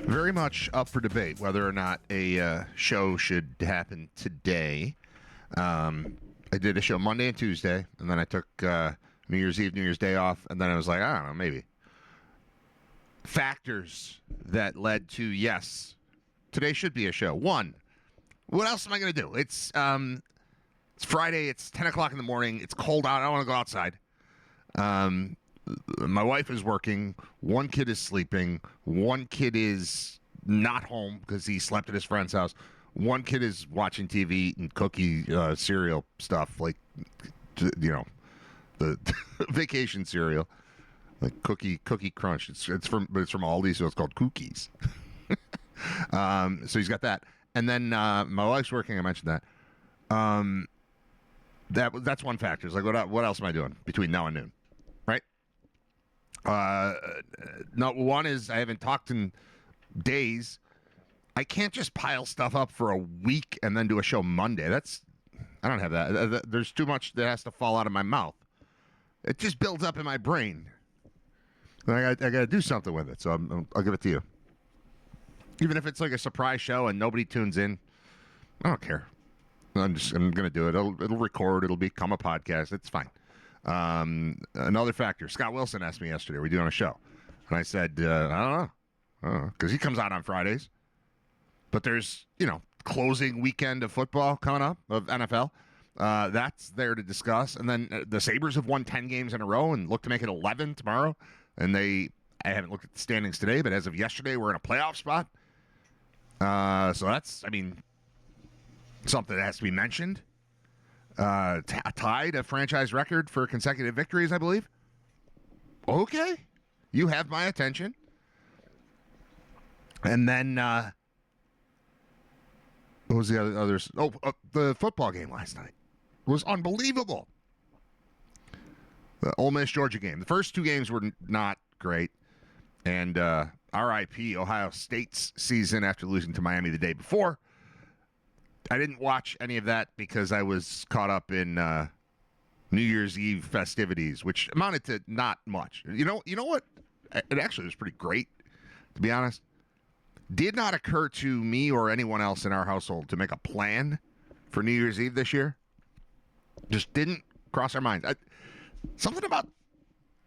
Very much up for debate whether or not a show should happen today. I did a show Monday and Tuesday, and then I took New Year's Eve, New Year's Day off, and then I was like, I don't know, maybe. Factors that led to, yes, today should be a show. One, what else am I going to do? It's Friday, it's 10 o'clock in the morning, it's cold out, I don't want to go outside. My wife is working, one kid is sleeping, one kid is not home because he slept at his friend's house, one kid is watching TV, eating cookie cereal stuff, like, you know, the vacation cereal, like Cookie Crunch. It's from Aldi, so it's called Cookies. So he's got that, and then my wife's working. I mentioned that. That's one factor. It's like, what else am I doing between now and noon? Right? No, one is I haven't talked in days. I can't just pile stuff up for a week and then do a show Monday. I don't have that. There's too much that has to fall out of my mouth. It just builds up in my brain. I got to do something with it, so I'll give it to you. Even if it's like a surprise show and nobody tunes in, I don't care. I'm going to do it. It'll record. It'll become a podcast. It's fine. Another factor. Scott Wilson asked me yesterday, are we doing a show? And I said, I don't know. Because he comes out on Fridays. But there's, closing weekend of football coming up, of NFL. That's there to discuss. And then the Sabres have won 10 games in a row and look to make it 11 tomorrow. And I haven't looked at the standings today, but as of yesterday, we're in a playoff spot. So that's, something that has to be mentioned. Tied a franchise record for consecutive victories, I believe. Okay. You have my attention. And then, what was the others? The football game last night was unbelievable. The Ole Miss Georgia game. The first two games were not great. And RIP Ohio State's season after losing to Miami the day before. I didn't watch any of that because I was caught up in New Year's Eve festivities, which amounted to not much. You know what? It actually was pretty great, to be honest. Did not occur to me or anyone else in our household to make a plan for New Year's Eve this year. Just didn't cross our minds. Something about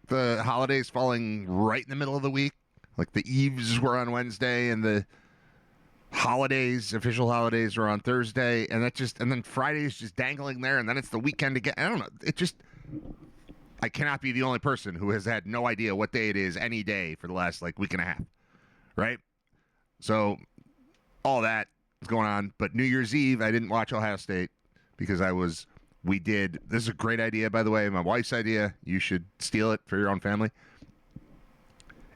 the holidays falling right in the middle of the week. Like the Eves were on Wednesday and the official holidays were on Thursday, and then Friday's just dangling there, and then it's the weekend again. I don't know. I cannot be the only person who has had no idea what day it is any day for the last week and a half. Right? So all that is going on. But New Year's Eve, I didn't watch Ohio State because this is a great idea, by the way, my wife's idea. You should steal it for your own family.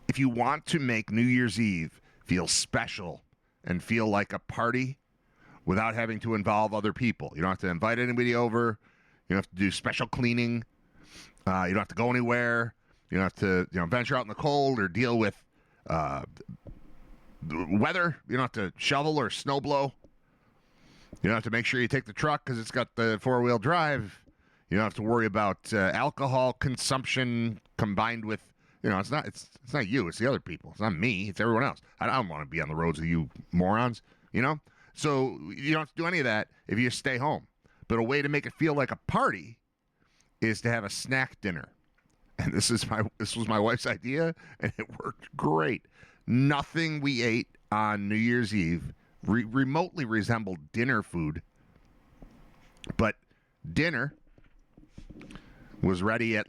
If you want to make New Year's Eve feel special and feel like a party without having to involve other people, you don't have to invite anybody over. You don't have to do special cleaning. You don't have to go anywhere. You don't have to venture out in the cold or deal with weather. You don't have to shovel or snow blow. You don't have to make sure you take the truck because it's got the 4-wheel drive. You don't have to worry about alcohol consumption combined with, it's not you, it's the other people. It's not me, it's everyone else. I don't want to be on the roads with you morons, So you don't have to do any of that if you just stay home. But a way to make it feel like a party is to have a snack dinner. And this was my wife's idea, and it worked great. Nothing we ate on New Year's Eve remotely resembled dinner food, but dinner was ready at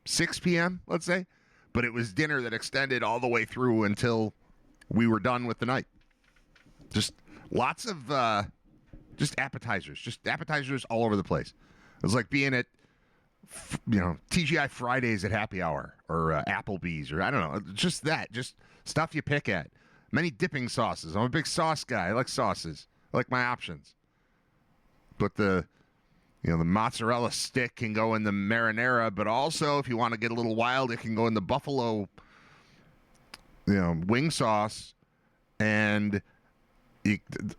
6 p.m., let's say, but it was dinner that extended all the way through until we were done with the night. Just lots of just appetizers all over the place. It was like being at TGI Fridays at happy hour or Applebee's or I don't know, just stuff you pick at. Many dipping sauces. I'm a big sauce guy. I like sauces. I like my options. But the mozzarella stick can go in the marinara, but also if you want to get a little wild, it can go in the buffalo wing sauce. And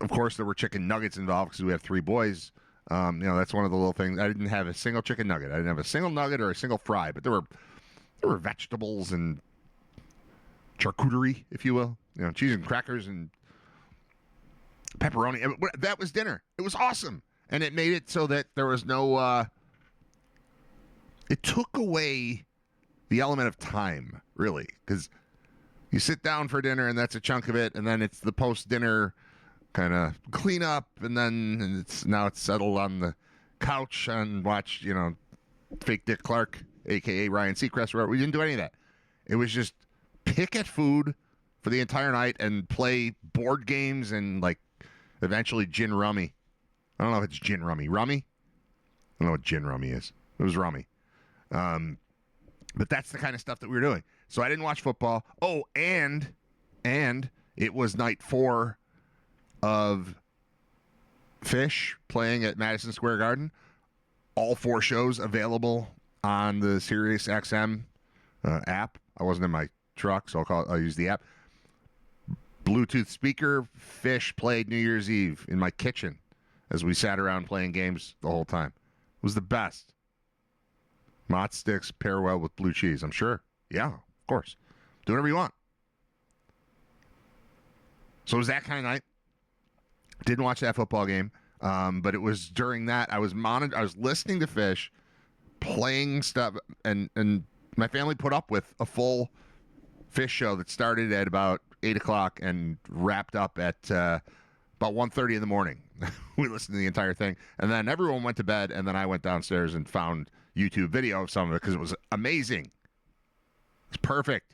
of course there were chicken nuggets involved because we have 3 boys. That's one of the little things. I didn't have a single chicken nugget. I didn't have a single nugget or a single fry, but there were vegetables and charcuterie, if you will. Cheese and crackers and pepperoni. That was dinner. It was awesome. And it made it so that there was no... it took away the element of time, really, because you sit down for dinner and that's a chunk of it, and then it's the post-dinner kind of cleanup, and then now it's settled on the couch and watch, fake Dick Clark, a.k.a. Ryan Seacrest. We didn't do any of that. It was just pick at food for the entire night and play board games and, eventually gin rummy. I don't know if it's gin rummy. Rummy? I don't know what gin rummy is. It was rummy. But that's the kind of stuff that we were doing. So I didn't watch football. Oh, and it was night 4 of Fish playing at Madison Square Garden. All 4 shows available on the Sirius XM app. I wasn't in my truck, so I'll use the app. Bluetooth speaker. Fish played New Year's Eve in my kitchen as we sat around playing games the whole time. It was the best. Mott sticks pair well with blue cheese, I'm sure. Yeah, of course. Do whatever you want. So it was that kind of night. Didn't watch that football game, but it was during that I was listening to Fish, playing stuff, and my family put up with a full Fish show that started at about 8 o'clock and wrapped up at about 1:30 in the morning. We listened to the entire thing, and then everyone went to bed, and then I went downstairs and found YouTube video of some of it because it was amazing. It's perfect.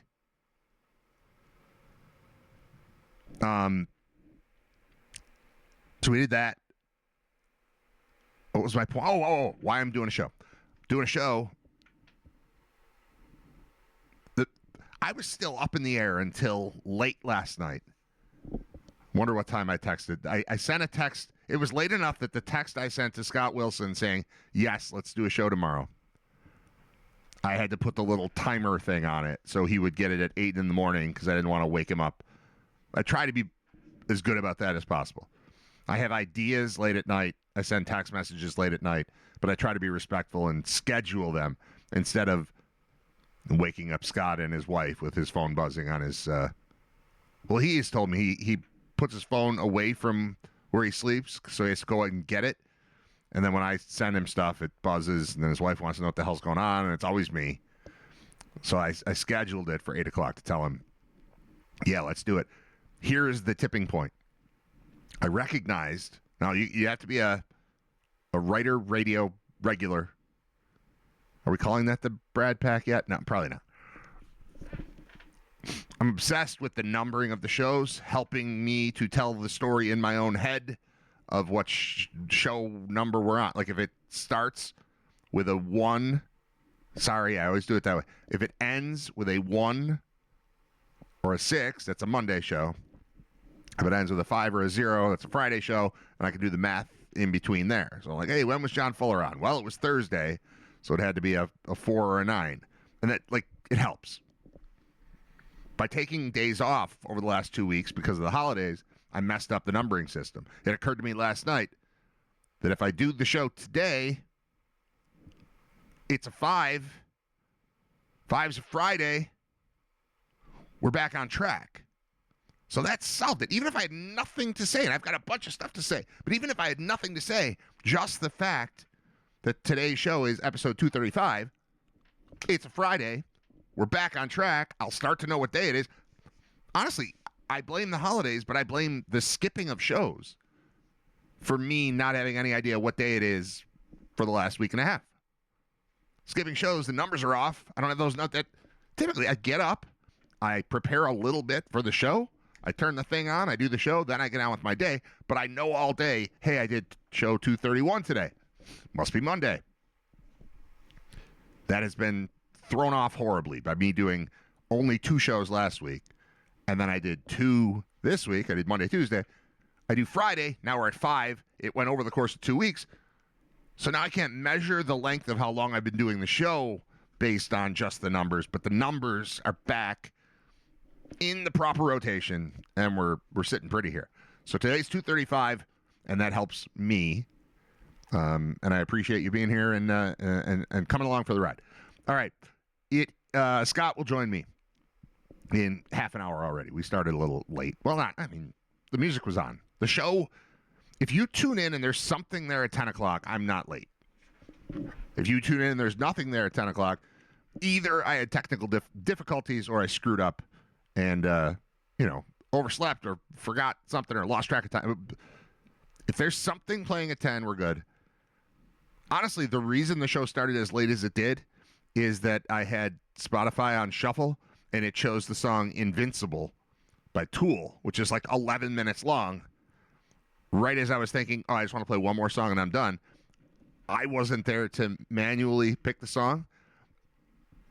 So we did that. What was my point? Oh, why I'm doing a show. Doing a show. I was still up in the air until late last night. Wonder what time I texted. I sent a text. It was late enough that the text I sent to Scott Wilson saying, yes, let's do a show tomorrow, I had to put the little timer thing on it so he would get it at 8 in the morning because I didn't want to wake him up. I try to be as good about that as possible. I have ideas late at night. I send text messages late at night, but I try to be respectful and schedule them instead of waking up Scott and his wife with his phone buzzing on his... he has told me he puts his phone away from where he sleeps, so he has to go out and get it. And then when I send him stuff, it buzzes, and then his wife wants to know what the hell's going on, and it's always me. So I scheduled it for 8 o'clock to tell him, yeah, let's do it. Here is the tipping point. I recognized, now you have to be a Riter Radio regular. Are we calling that the Brad Pack yet? No, probably not. I'm obsessed with the numbering of the shows, helping me to tell the story in my own head of what show number we're on. Like if it starts with a 1, sorry, I always do it that way. If it ends with a 1 or a 6, that's a Monday show. If it ends with a 5 or a 0, that's a Friday show, and I can do the math in between there. So I'm like, hey, when was John Fuller on? Well, it was Thursday, so it had to be a 4 or a 9. And that, it helps. By taking days off over the last 2 weeks because of the holidays, I messed up the numbering system. It occurred to me last night that if I do the show today, it's a 5. 5's a Friday. We're back on track. So that solved it. Even if I had nothing to say, and I've got a bunch of stuff to say, but even if I had nothing to say, just the fact that today's show is episode 235, it's a Friday, we're back on track, I'll start to know what day it is. Honestly, I blame the holidays, but I blame the skipping of shows for me not having any idea what day it is for the last week and a half. Skipping shows, the numbers are off. I don't have those notes. That typically I get up, I prepare a little bit for the show, I turn the thing on, I do the show, then I get on with my day. But I know all day, hey, I did show 231 today. Must be Monday. That has been thrown off horribly by me doing only 2 shows last week. And then I did 2 this week. I did Monday, Tuesday. I do Friday. Now we're at 5. It went over the course of 2 weeks. So now I can't measure the length of how long I've been doing the show based on just the numbers. But the numbers are back in the proper rotation, and we're sitting pretty here. So today's 235, and that helps me. And I appreciate you being here and coming along for the ride. All right, Scott will join me in half an hour already. We started a little late. Well, the music was on. The show, if you tune in and there's something there at 10 o'clock, I'm not late. If you tune in and there's nothing there at 10 o'clock, either I had technical difficulties or I screwed up and, overslept or forgot something or lost track of time. If there's something playing at 10, we're good. Honestly, the reason the show started as late as it did is that I had Spotify on shuffle, and it chose the song Invincible by Tool, which is like 11 minutes long. Right as I was thinking, I just want to play one more song and I'm done, I wasn't there to manually pick the song.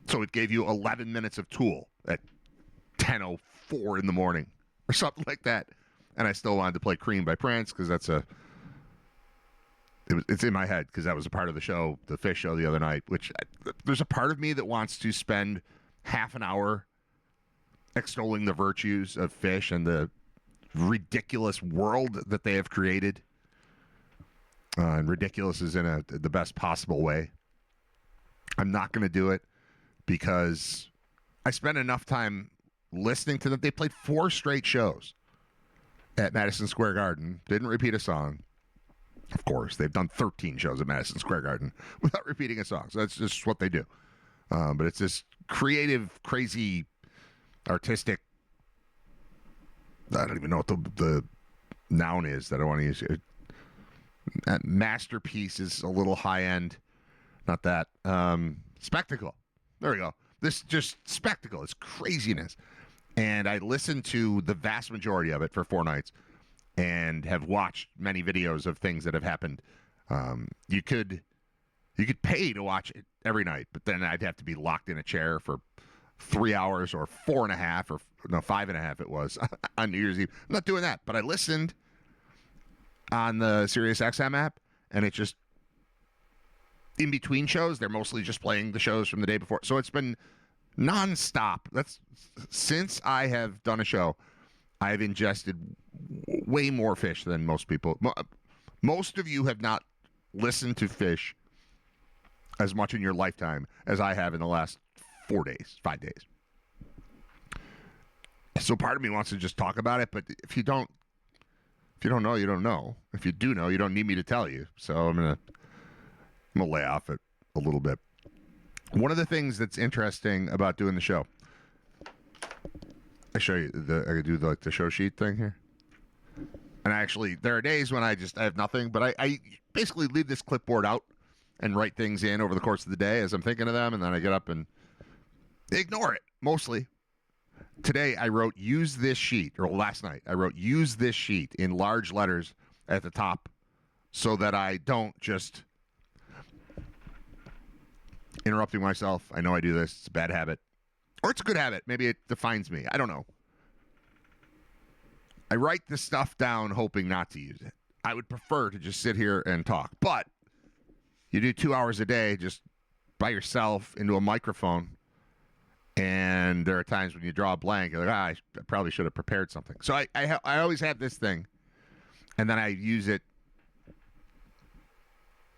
So it gave you 11 minutes of Tool at 10:04 in the morning or something like that. And I still wanted to play Cream by Prince because it's in my head because that was a part of the show, the Fish show the other night, which there's a part of me that wants to spend half an hour extolling the virtues of Fish and the ridiculous world that they have created. And ridiculous is in the best possible way. I'm not going to do it because I spent enough time listening to them. They played 4 straight shows at Madison Square Garden. Didn't repeat a song. Of course, they've done 13 shows at Madison Square Garden without repeating a song. So that's just what they do. But it's this creative, crazy, artistic, I don't even know what the noun is that I want to use. Masterpiece is a little high end. Not that. Spectacle. There we go. This just spectacle. It's craziness. And I listened to the vast majority of it for 4 nights and have watched many videos of things that have happened. You could pay to watch it every night, but then I'd have to be locked in a chair for 3 hours or 4.5 or 5.5 it was on New Year's Eve. I'm not doing that, but I listened on the SiriusXM app, and it just in between shows, they're mostly just playing the shows from the day before. So it's been nonstop. That's since I have done a show, I've ingested way more Fish than most people. Most of you have not listened to Fish as much in your lifetime as I have in the last 5 days. So part of me wants to just talk about it, but if you don't know, you don't know. If you do know, you don't need me to tell you. So I'm gonna lay off it a little bit. One of the things that's interesting about doing the show, I show you I could do the show sheet thing here. And actually, there are days when I have nothing, but I basically leave this clipboard out and write things in over the course of the day as I'm thinking of them, and then I get up and ignore it, mostly. Today, I wrote, use this sheet, or last night, I wrote, use this sheet in large letters at the top so that I don't just interrupting myself. I know I do this. It's a bad habit. Or it's a good habit. Maybe it defines me. I don't know. I write this stuff down hoping not to use it. I would prefer to just sit here and talk. But you do 2 hours a day just by yourself into a microphone, and there are times when you draw a blank. You're like, I probably should have prepared something. So I always have this thing, and then I use it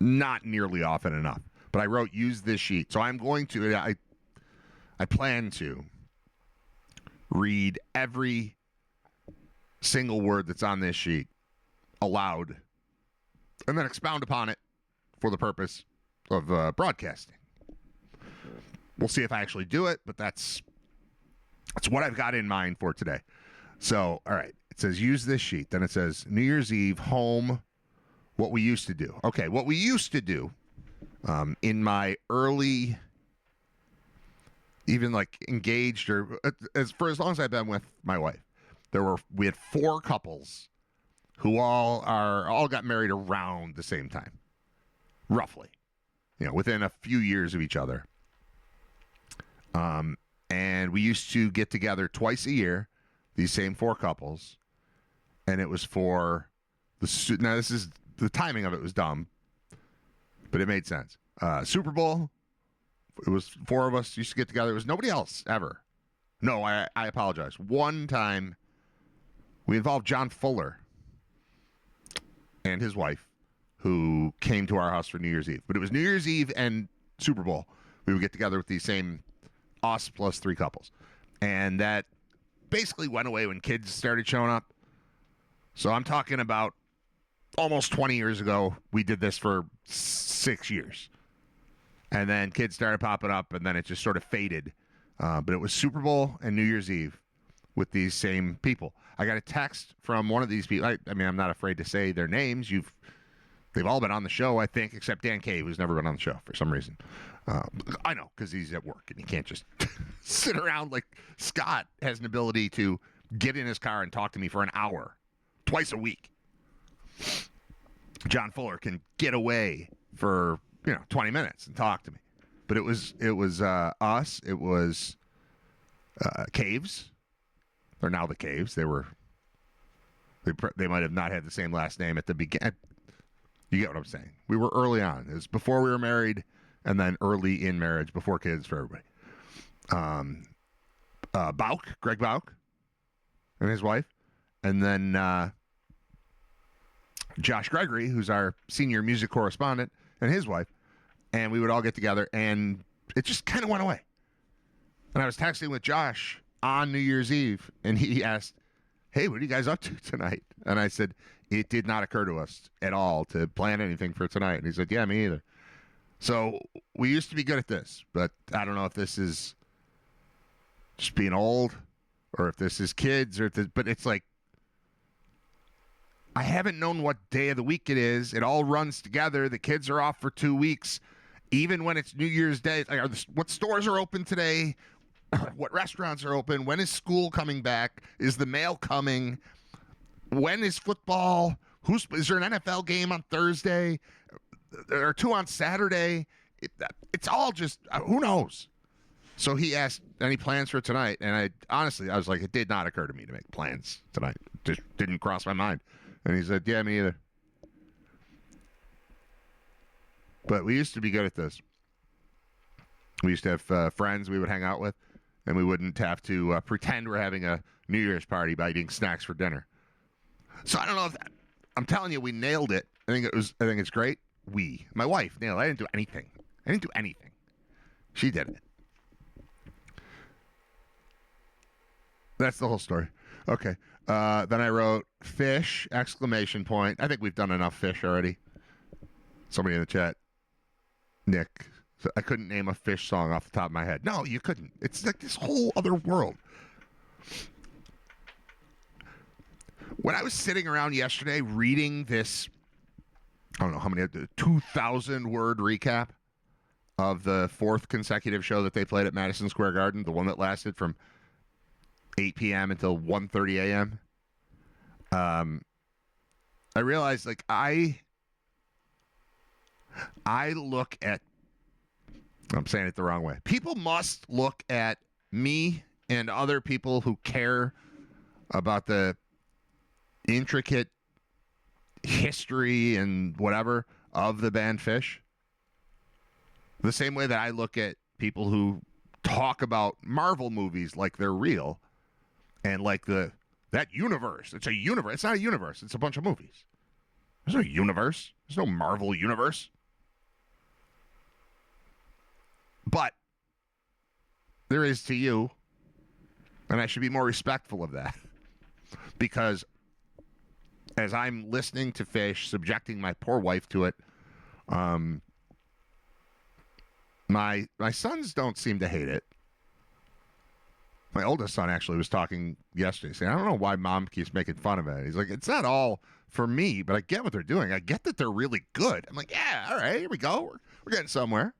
not nearly often enough. But I wrote, use this sheet. So I'm going to, I plan to read every single word that's on this sheet aloud and then expound upon it for the purpose of broadcasting. We'll see if I actually do it, but that's what I've got in mind for today. So, all right, it says use this sheet. Then it says New Year's Eve, home, what we used to do. Okay, what we used to do in my early, even like engaged or for as long as I've been with my wife, we had 4 couples who all got married around the same time, roughly, within a few years of each other. And we used to get together twice a year, these same 4 couples, and it was for now this is the timing of it was dumb, but it made sense. Super Bowl, it was 4 of us used to get together. It was nobody else ever. No, I apologize. One time we involved John Fuller and his wife who came to our house for New Year's Eve. But it was New Year's Eve and Super Bowl. We would get together with these same us plus 3 couples. And that basically went away when kids started showing up. So I'm talking about almost 20 years ago. We did this for 6 years. And then kids started popping up, and then it just sort of faded. But it was Super Bowl and New Year's Eve with these same people. I got a text from one of these people. I mean, I'm not afraid to say their names. They've all been on the show, I think, except Dan Cave, who's never been on the show for some reason. I know, because he's at work, and he can't just sit around like Scott has an ability to get in his car and talk to me for an hour, twice a week. John Fuller can get away for 20 minutes and talk to me. But it was us. It was Caves. They're now the Caves. They might have not had the same last name at the beginning. You get what I'm saying? We were early on. It was before we were married, and then early in marriage, before kids for everybody. Greg Bauk, and his wife, and then Josh Gregory, who's our senior music correspondent, and his wife, and we would all get together, and it just kind of went away. And I was texting with Josh on New Year's Eve, and he asked, "Hey, what are you guys up to tonight?" And I said, it did not occur to us at all to plan anything for tonight. And he said, "Yeah, me either." So we used to be good at this, but I don't know if this is just being old or if this is kids but it's like, I haven't known what day of the week it is. It all runs together. The kids are off for 2 weeks. Even when it's New Year's Day, what stores are open today? What restaurants are open? When is school coming back? Is the mail coming? When is football? Is there an NFL game on Thursday? There are 2 on Saturday. It's all just, who knows? So he asked, any plans for tonight? And I was like, it did not occur to me to make plans tonight. Just didn't cross my mind. And he said, "Yeah, me either." But we used to be good at this. We used to have friends we would hang out with, and we wouldn't have to pretend we're having a New Year's party by eating snacks for dinner. So I don't know if I'm telling you, we nailed it. I think it's great. My wife nailed it. I didn't do anything. She did it. That's the whole story. Okay. Then I wrote fish, ! I think we've done enough fish already. Somebody in the chat, Nick, so I couldn't name a fish song off the top of my head. No, you couldn't. It's like this whole other world. When I was sitting around yesterday reading this, I don't know how many, 2,000-word recap of the 4th consecutive show that they played at Madison Square Garden, the one that lasted from 8 p.m. until 1:30 a.m. I realized, like, I look at, I'm saying it the wrong way. People must look at me and other people who care about the intricate history and whatever of the band Fish the same way that I look at people who talk about Marvel movies like they're real. And like that universe, it's a universe. It's not a universe. It's a bunch of movies. There's no universe. There's no Marvel universe. But there is to you, and I should be more respectful of that. Because as I'm listening to Fish, subjecting my poor wife to it, my sons don't seem to hate it. My oldest son actually was talking yesterday, saying, "I don't know why Mom keeps making fun of it." He's like, "It's not all for me, but I get what they're doing. I get that they're really good." I'm like, "Yeah, all right, here we go. We're getting somewhere."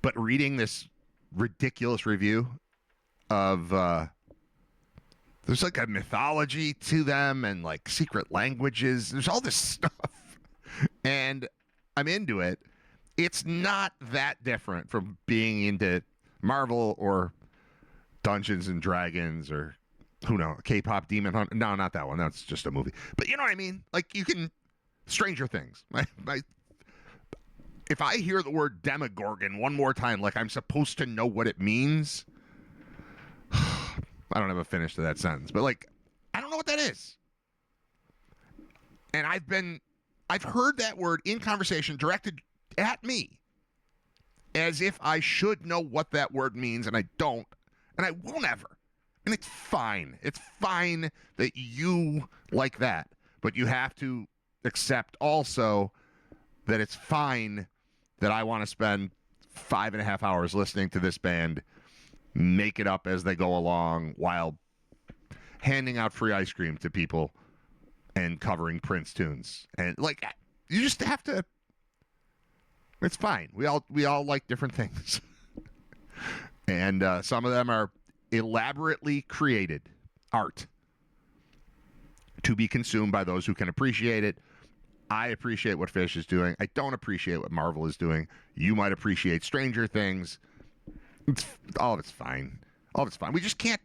But reading this ridiculous review of, there's like a mythology to them and like secret languages. There's all this stuff. And I'm into it. It's not that different from being into Marvel or Dungeons and Dragons or who knows, K-pop Demon Hunt. No, not that one. That's just a movie. But you know what I mean? Like you can, Stranger Things. If I hear the word Demogorgon one more time, like I'm supposed to know what it means, I don't have a finish to that sentence. But like, I don't know what that is. And I've heard that word in conversation directed at me. as if I should know what that word means, and I don't, and I won't ever. And it's fine. It's fine that you like that, but you have to accept also that it's fine that I want to spend 5.5 hours listening to this band make it up as they go along while handing out free ice cream to people and covering Prince tunes. And like, you just have to, it's fine. We all like different things. And some of them are elaborately created art to be consumed by those who can appreciate it. I appreciate what Fish is doing. I don't appreciate what Marvel is doing. You might appreciate Stranger Things. All of it's fine. All of it's fine. We just can't.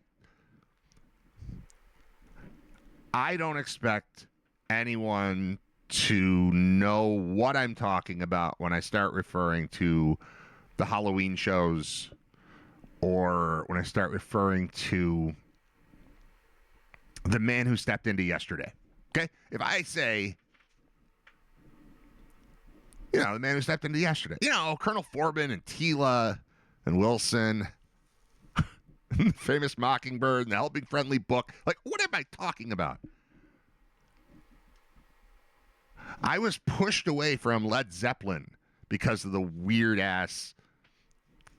I don't expect anyone to know what I'm talking about when I start referring to the Halloween shows or when I start referring to The Man Who Stepped Into Yesterday. Okay? If I say, The Man Who Stepped Into Yesterday. Colonel Forbin and Tila and Wilson, the famous Mockingbird and the Helping Friendly Book. Like, what am I talking about? I was pushed away from Led Zeppelin because of the weird-ass,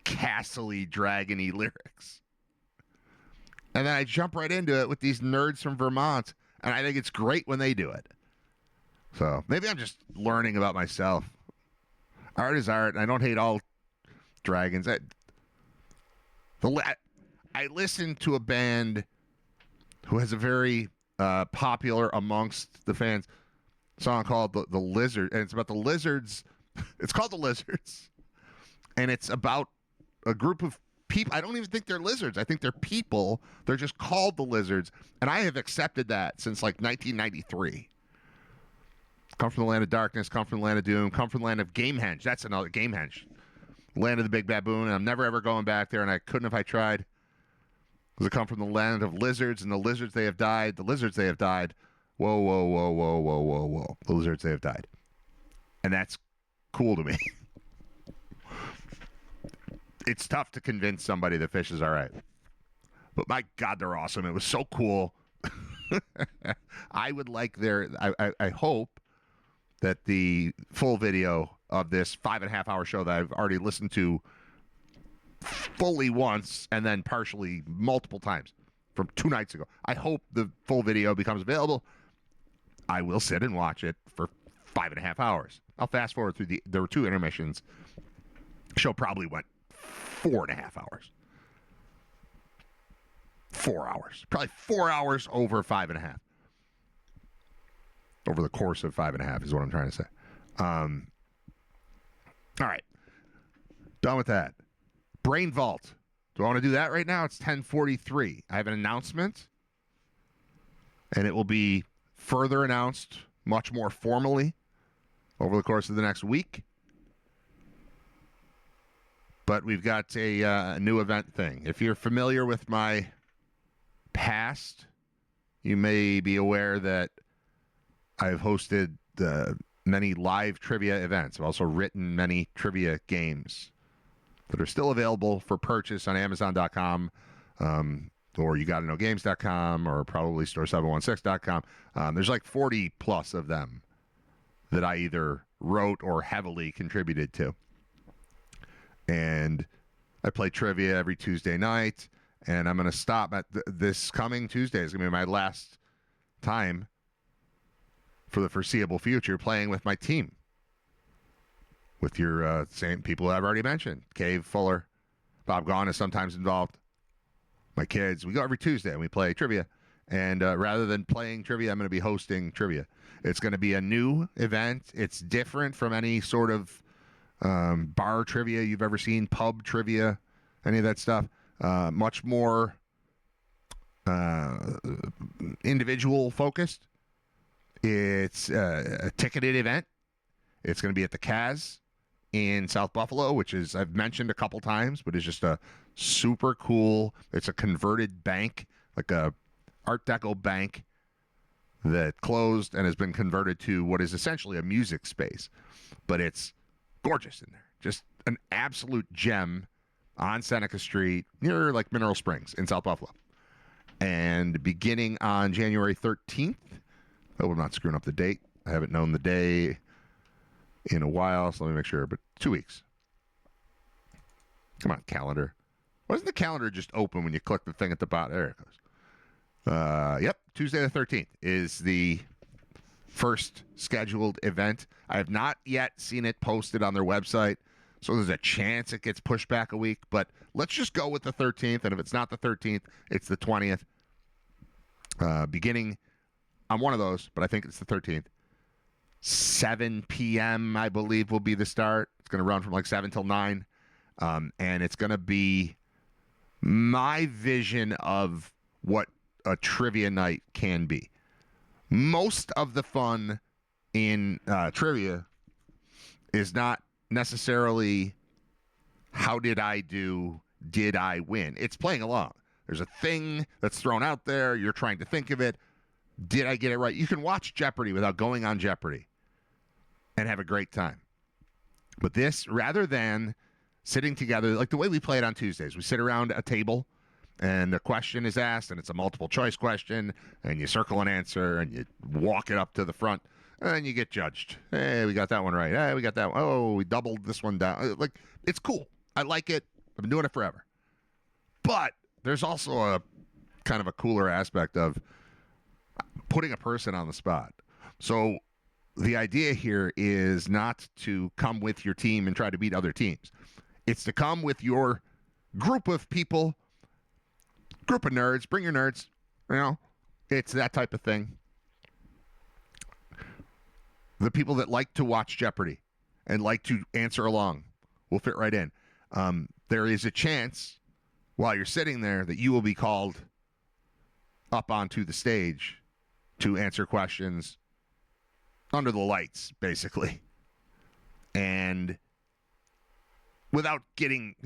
castle-y, dragon-y lyrics. And then I jump right into it with these nerds from Vermont, and I think it's great when they do it. So maybe I'm just learning about myself. Art is art, and I don't hate all dragons. I listen to a band who has a very popular amongst the fans song called the Lizard, and it's about the lizards. It's called The Lizards, and it's about a group of people. I don't even think they're lizards. I think they're people. They're just called the Lizards, and I have accepted that since like 1993. Come from the land of darkness, come from the land of doom, come from the land of Gamehenge. That's another Gamehenge. Land of the Big Baboon, and I'm never ever going back there, and I couldn't if I tried. Because I come from the land of lizards, and the lizards they have died. The lizards they have died. Whoa, whoa, whoa, whoa, whoa, whoa, whoa. The lizards they have died. And that's cool to me. It's tough to convince somebody that Fish is all right. But my God, they're awesome. It was so cool. I would like I hope that the full video of this 5.5 hour show that I've already listened to fully once and then partially multiple times from 2 nights ago. I hope the full video becomes available. I will sit and watch it for 5.5 hours. I'll fast forward through there were 2 intermissions. Show probably went 4.5 hours. 4 hours. Probably 4 hours over 5.5. Over the course of 5.5 is what I'm trying to say. All right. Done with that. Brain Vault. Do I want to do that right now? It's 10:43. I have an announcement, and it will be further announced much more formally over the course of the next week. But we've got a new event thing. If you're familiar with my past, you may be aware that I've hosted many live trivia events. I've also written many trivia games that are still available for purchase on Amazon.com or YouGottaKnowGames.com or probably Store716.com. There's like 40 plus of them that I either wrote or heavily contributed to. And I play trivia every Tuesday night, and I'm going to stop at this coming Tuesday. It's going to be my last time for the foreseeable future playing with my team. With your same people I've already mentioned. Cave, Fuller, Bob Gaughan is sometimes involved. My kids. We go every Tuesday and we play trivia. And rather than playing trivia, I'm going to be hosting trivia. It's going to be a new event. It's different from any sort of bar trivia you've ever seen, pub trivia, any of that stuff. Much more individual focused. It's a ticketed event. It's going to be at the Kaz in South Buffalo, which is, I've mentioned a couple times, but it's just a super cool, it's a converted bank, like a Art Deco bank that closed and has been converted to what is essentially a music space. But it's gorgeous in there. Just an absolute gem on Seneca Street near like Mineral Springs in South Buffalo. And beginning on January 13th, I hope I'm not screwing up the date. I haven't known the day in a while, so let me make sure, but 2 weeks. Come on, calendar. Why doesn't the calendar just open when you click the thing at the bottom? There it goes. Yep, Tuesday the 13th is the first scheduled event. I have not yet seen it posted on their website, so there's a chance it gets pushed back a week, but let's just go with the 13th, and if it's not the 13th, it's the 20th. Beginning on one of those, but I think it's the 13th. 7 p.m., I believe, will be the start. It's going to run from like 7 till 9, and it's going to be my vision of what a trivia night can be. Most of the fun in trivia is not necessarily how did I do, did I win? It's playing along. There's a thing that's thrown out there. You're trying to think of it. Did I get it right? You can watch Jeopardy without going on Jeopardy and have a great time. But this, rather than sitting together, like the way we play it on Tuesdays, we sit around a table and a question is asked, and it's a multiple choice question, and you circle an answer, and you walk it up to the front, and then you get judged. Hey, we got that one right. Hey, we got that one. Oh, we doubled this one down. Like, it's cool. I like it. I've been doing it forever. But there's also a kind of a cooler aspect of putting a person on the spot. So the idea here is not to come with your team and try to beat other teams. It's to come with your group of people, group of nerds. Bring your nerds. You know, it's that type of thing. The people that like to watch Jeopardy and like to answer along will fit right in. There is a chance while you're sitting there that you will be called up onto the stage to answer questions under the lights, basically. And without getting,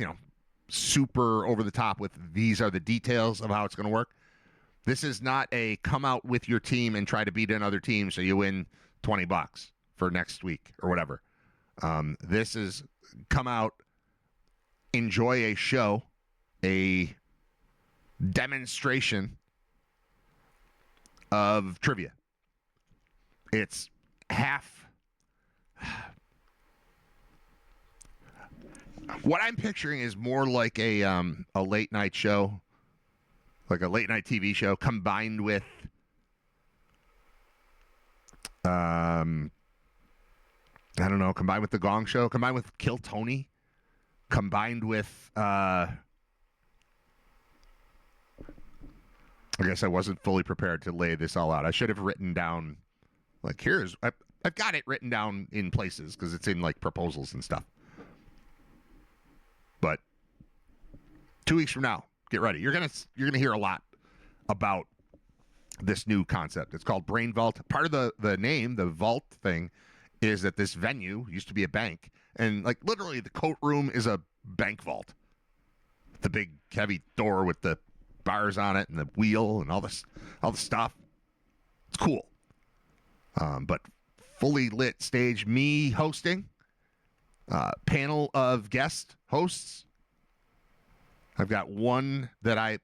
super over the top with these are the details of how it's going to work, this is not a come out with your team and try to beat another team so you win $20 for next week or whatever. This is come out, enjoy a show, a demonstration of trivia. It's half. What I'm picturing is more like a late night show, like a late night TV show combined with combined with the Gong Show, combined with Kill Tony, combined with I guess I wasn't fully prepared to lay this all out. I should have written down, like, I've got it written down in places because it's in, like, proposals and stuff. But 2 weeks from now, get ready. You're gonna hear a lot about this new concept. It's called Brain Vault. Part of the name, the vault thing, is that this venue used to be a bank, and, like, literally the coat room is a bank vault. The big heavy door with the bars on it and the wheel and all the stuff. It's cool. But fully lit stage, me hosting, panel of guest hosts. I've got one that I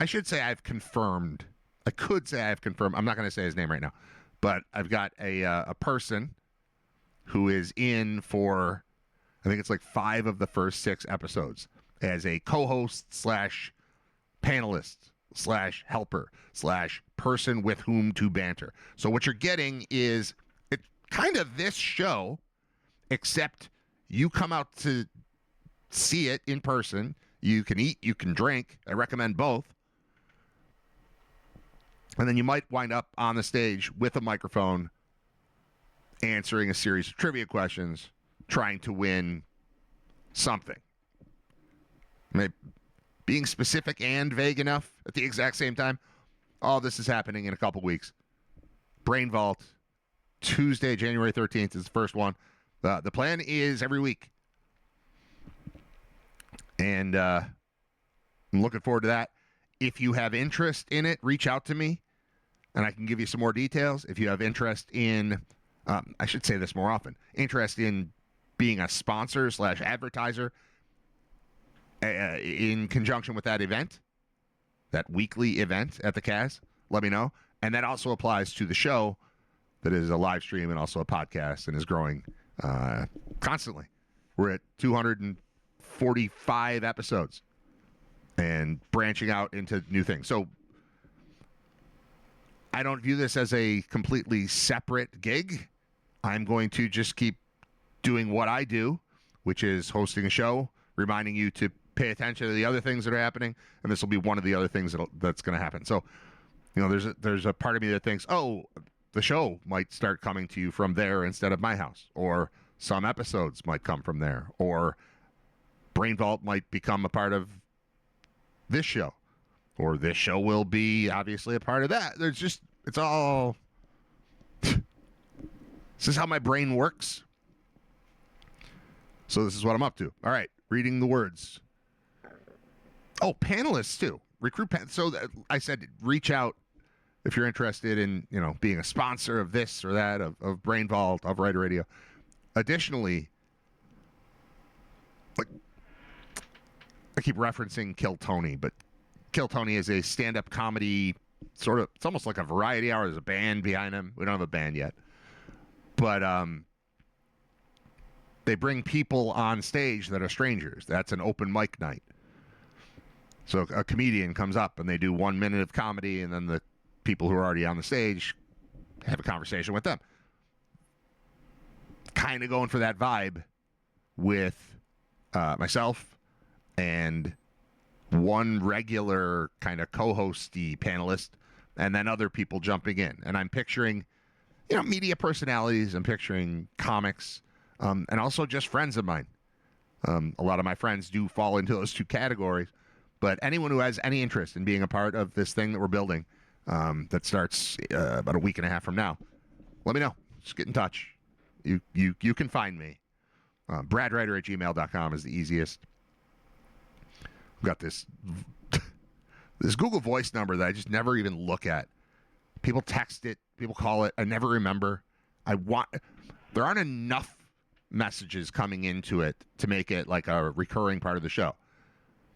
should say I've confirmed. I could say I've confirmed. I'm not going to say his name right now, but I've got a person who is in for, I think it's like 5 of the first 6 episodes as a co-host / panelist / helper / person with whom to banter. So what you're getting is it's kind of this show, except you come out to see it in person. You can eat, you can drink. I recommend both. And then you might wind up on the stage with a microphone answering a series of trivia questions, trying to win something. Maybe being specific and vague enough at the exact same time. All this is happening in a couple weeks. Brain Vault, Tuesday, January 13th is the first one. The plan is every week. And I'm looking forward to that. If you have interest in it, reach out to me, and I can give you some more details. If you have interest in, I should say this more often, interest in being a sponsor / advertiser in conjunction with that event, that weekly event at the Cas, let me know. And that also applies to the show that is a live stream and also a podcast and is growing constantly. We're at 245 episodes and branching out into new things. So I don't view this as a completely separate gig. I'm going to just keep doing what I do, which is hosting a show, reminding you to pay attention to the other things that are happening, and this will be one of the other things that's going to happen. So, there's a part of me that thinks, oh, the show might start coming to you from there instead of my house, or some episodes might come from there, or Brain Vault might become a part of this show, or this show will be obviously a part of that. It's all, this is how my brain works. So this is what I'm up to. All right, reading the words. Oh, panelists too. So I said, reach out if you're interested in, being a sponsor of this or that, of Brain Vault, of Riter Radio. Additionally, I keep referencing Kill Tony, but Kill Tony is a stand-up comedy sort of, it's almost like a variety hour. There's a band behind him. We don't have a band yet. But they bring people on stage that are strangers. That's an open mic night. So a comedian comes up and they do 1 minute of comedy, and then the people who are already on the stage have a conversation with them. Kind of going for that vibe with myself and one regular kind of co-hosty panelist, and then other people jumping in. And I'm picturing, media personalities. I'm picturing comics, and also just friends of mine. A lot of my friends do fall into those two categories. But anyone who has any interest in being a part of this thing that we're building, that starts about a week and a half from now, let me know. Just get in touch. You can find me. bradwriter@gmail.com is the easiest. I've got this Google Voice number that I just never even look at. People text it. People call it. I never remember. There aren't enough messages coming into it to make it like a recurring part of the show.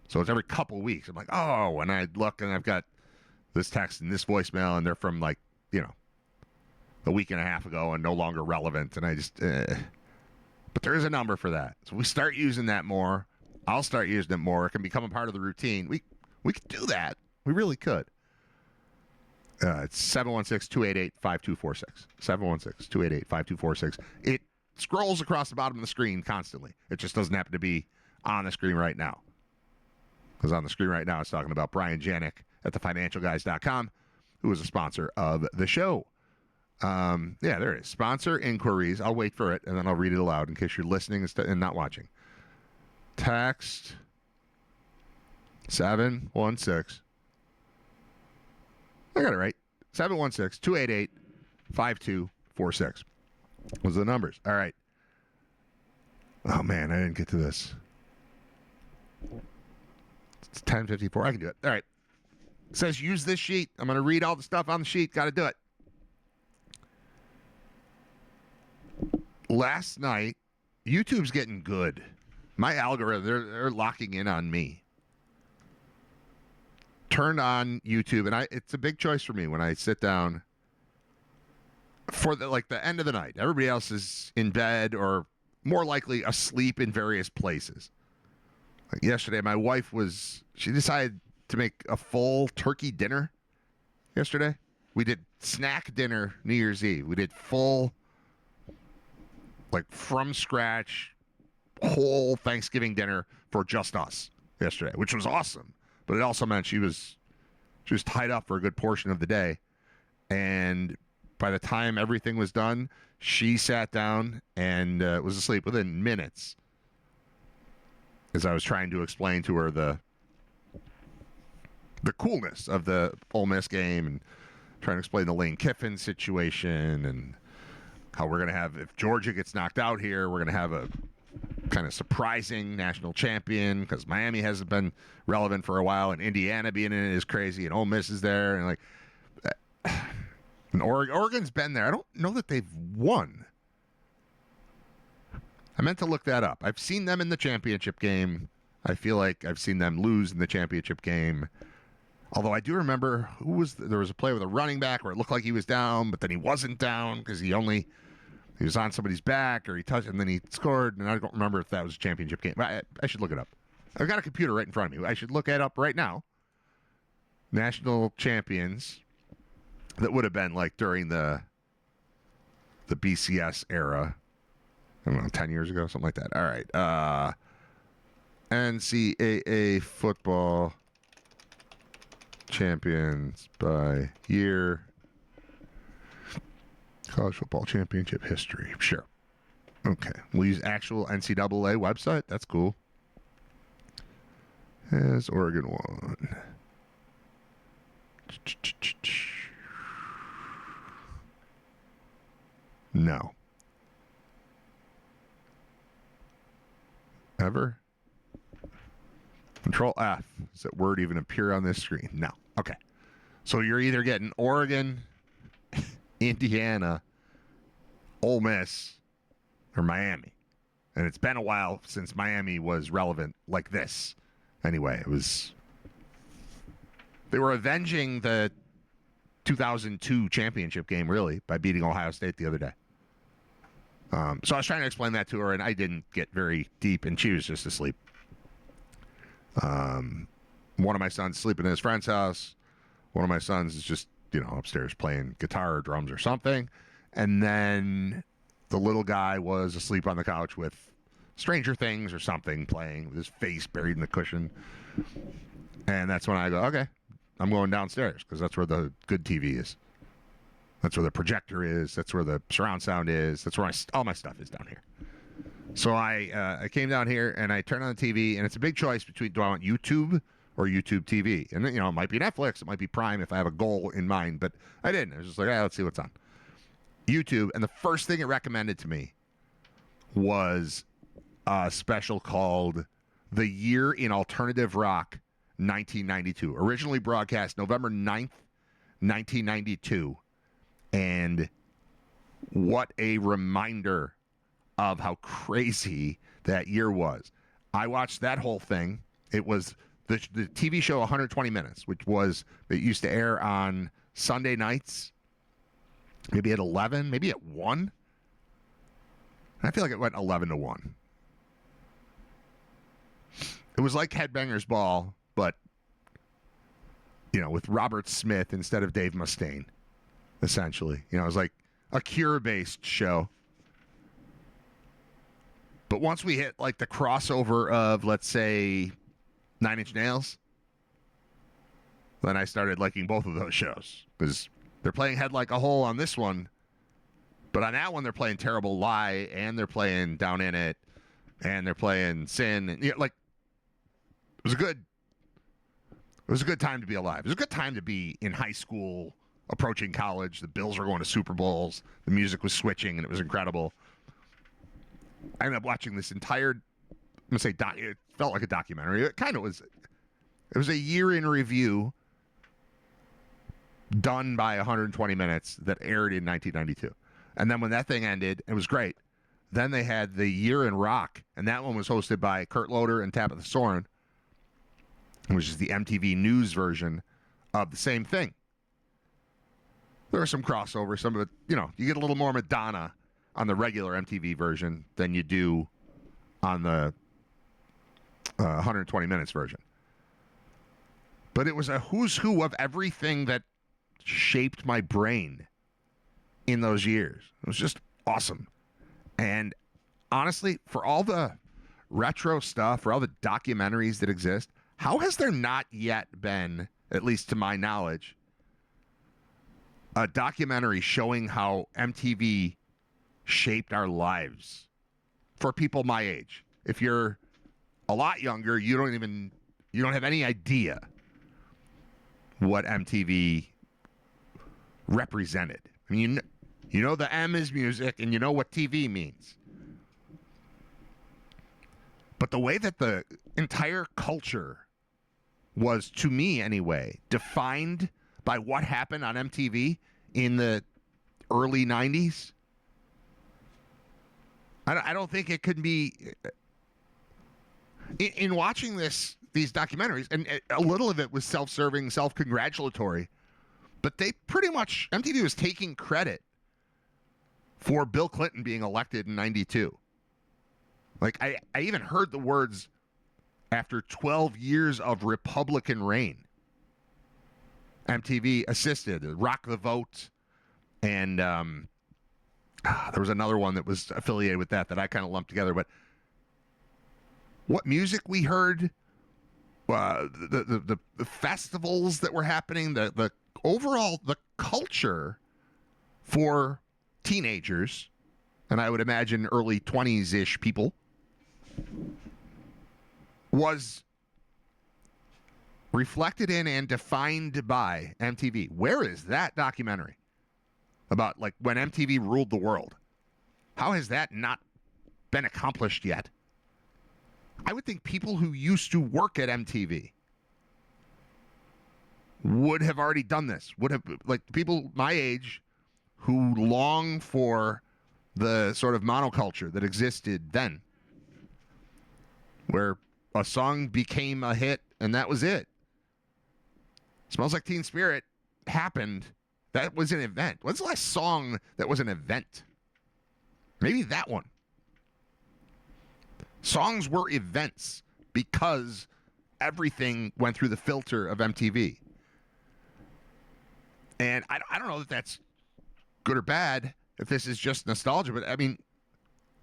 So it's every couple weeks. I'm like, oh, and I look and I've got this text and this voicemail, and they're from a week and a half ago and no longer relevant. And I just, but there is a number for that. So we start using that more. I'll start using it more. It can become a part of the routine. We could do that. We really could. It's 716-288-5246. 716-288-5246. It scrolls across the bottom of the screen constantly. It just doesn't happen to be on the screen right now. Because on the screen right now, it's talking about Brian Janik at thefinancialguys.com, who is a sponsor of the show. Yeah, there it is. Sponsor inquiries. I'll wait for it, and then I'll read it aloud in case you're listening and not watching. Text 716. I got it right. 716-288-5246. Those are the numbers. All right. Oh, man, I didn't get to this. It's 10:54. I can do it. All right. It says use this sheet. I'm going to read all the stuff on the sheet. Got to do it. Last night, YouTube's getting good. My algorithm, they're locking in on me. Turned on YouTube, and it's a big choice for me when I sit down for the end of the night. Everybody else is in bed or more likely asleep in various places. Like yesterday, my wife she decided to make a full turkey dinner yesterday. We did snack dinner New Year's Eve. We did full, from scratch, whole Thanksgiving dinner for just us yesterday, which was awesome. But it also meant she was tied up for a good portion of the day. And by the time everything was done, she sat down and was asleep within minutes. As I was trying to explain to her the coolness of the Ole Miss game and trying to explain the Lane Kiffin situation and how we're going to have, if Georgia gets knocked out here, we're going to have a kind of surprising national champion because Miami hasn't been relevant for a while, and Indiana being in it is crazy, and Ole Miss is there, and and Oregon's been there. I don't know that they've won. I meant to look that up. I've seen them in the championship game. I feel like I've seen them lose in the championship game. Although I do remember there was a play with a running back where it looked like he was down, but then he wasn't down because he was on somebody's back or he touched and then he scored. And I don't remember if that was a championship game. I should look it up. I've got a computer right in front of me. I should look it up right now. National champions that would have been like during the BCS era. I don't know, 10 years ago, something like that. All right. NCAA football champions by year. College football championship history. Sure. Okay. We'll use actual NCAA website. That's cool. Has Oregon won? No. Ever? Control F. Does that word even appear on this screen? No. Okay. So you're either getting Oregon, Indiana, Ole Miss, or Miami. And it's been a while since Miami was relevant like this. Anyway, they were avenging the 2002 championship game, really, by beating Ohio State the other day. So I was trying to explain that to her, and I didn't get very deep, and she was just asleep. One of my sons sleeping in his friend's house. One of my sons is just, upstairs playing guitar or drums or something. And then the little guy was asleep on the couch with Stranger Things or something playing with his face buried in the cushion. And that's when I go, okay, I'm going downstairs because that's where the good TV is. That's where the projector is. That's where the surround sound is. That's where all my stuff is down here. So I came down here and I turned on the TV, and it's a big choice between do I want YouTube or YouTube TV? And, it might be Netflix. It might be Prime if I have a goal in mind, but I didn't. I was just like, let's see what's on YouTube. And the first thing it recommended to me was a special called The Year in Alternative Rock 1992. Originally broadcast November 9th, 1992. And what a reminder of how crazy that year was. I watched that whole thing. It was the TV show 120 Minutes, it used to air on Sunday nights, maybe at 11, maybe at 1. I feel like it went 11 to 1. It was like Headbangers Ball, but, with Robert Smith instead of Dave Mustaine, essentially. It was like a Cure-based show. But once we hit like the crossover of, let's say, 9 Inch Nails, then I started liking both of those shows because they're playing Head Like a Hole on this one, but on that one they're playing Terrible Lie and they're playing Down in It and they're playing Sin. And, it was a good time to be alive. It was a good time to be in high school, approaching college. The Bills were going to Super Bowls. The music was switching and it was incredible. I ended up watching this entire, I'm going to say, it felt like a documentary. It kind of was. It was a year in review done by 120 Minutes that aired in 1992. And then when that thing ended, it was great. Then they had the Year in Rock, and that one was hosted by Kurt Loder and Tabitha Soren, which is the MTV News version of the same thing. There was some crossover. Some of it, you get a little more Madonna on the regular MTV version than you do on the 120 Minutes version. But it was a who's who of everything that shaped my brain in those years. It was just awesome. And honestly, for all the retro stuff, for all the documentaries that exist, how has there not yet been, at least to my knowledge, a documentary showing how MTV shaped our lives for people my age? If you're a lot younger, you don't have any idea what MTV represented. I mean, you know the M is music and you know what TV means. But the way that the entire culture was, to me anyway, defined by what happened on MTV in the early 90s, I don't think it could be. In watching these documentaries, and a little of it was self-serving, self-congratulatory, but they pretty much, MTV was taking credit for Bill Clinton being elected in 92. Like, I even heard the words, after 12 years of Republican reign. MTV assisted, Rock the Vote, and there was another one that was affiliated with that I kind of lumped together. But what music we heard, the festivals that were happening, the overall, the culture for teenagers, and I would imagine early 20s-ish people, was reflected in and defined by MTV. Where is that documentary about, like, when MTV ruled the world? How has that not been accomplished yet? I would think people who used to work at MTV would have already done this. Would have, like, people my age who long for the sort of monoculture that existed then, where a song became a hit and that was it. Smells Like Teen Spirit happened. That was an event. What's the last song that was an event? Maybe that one. Songs were events because everything went through the filter of MTV. And I don't know if that's good or bad, if this is just nostalgia, but I mean,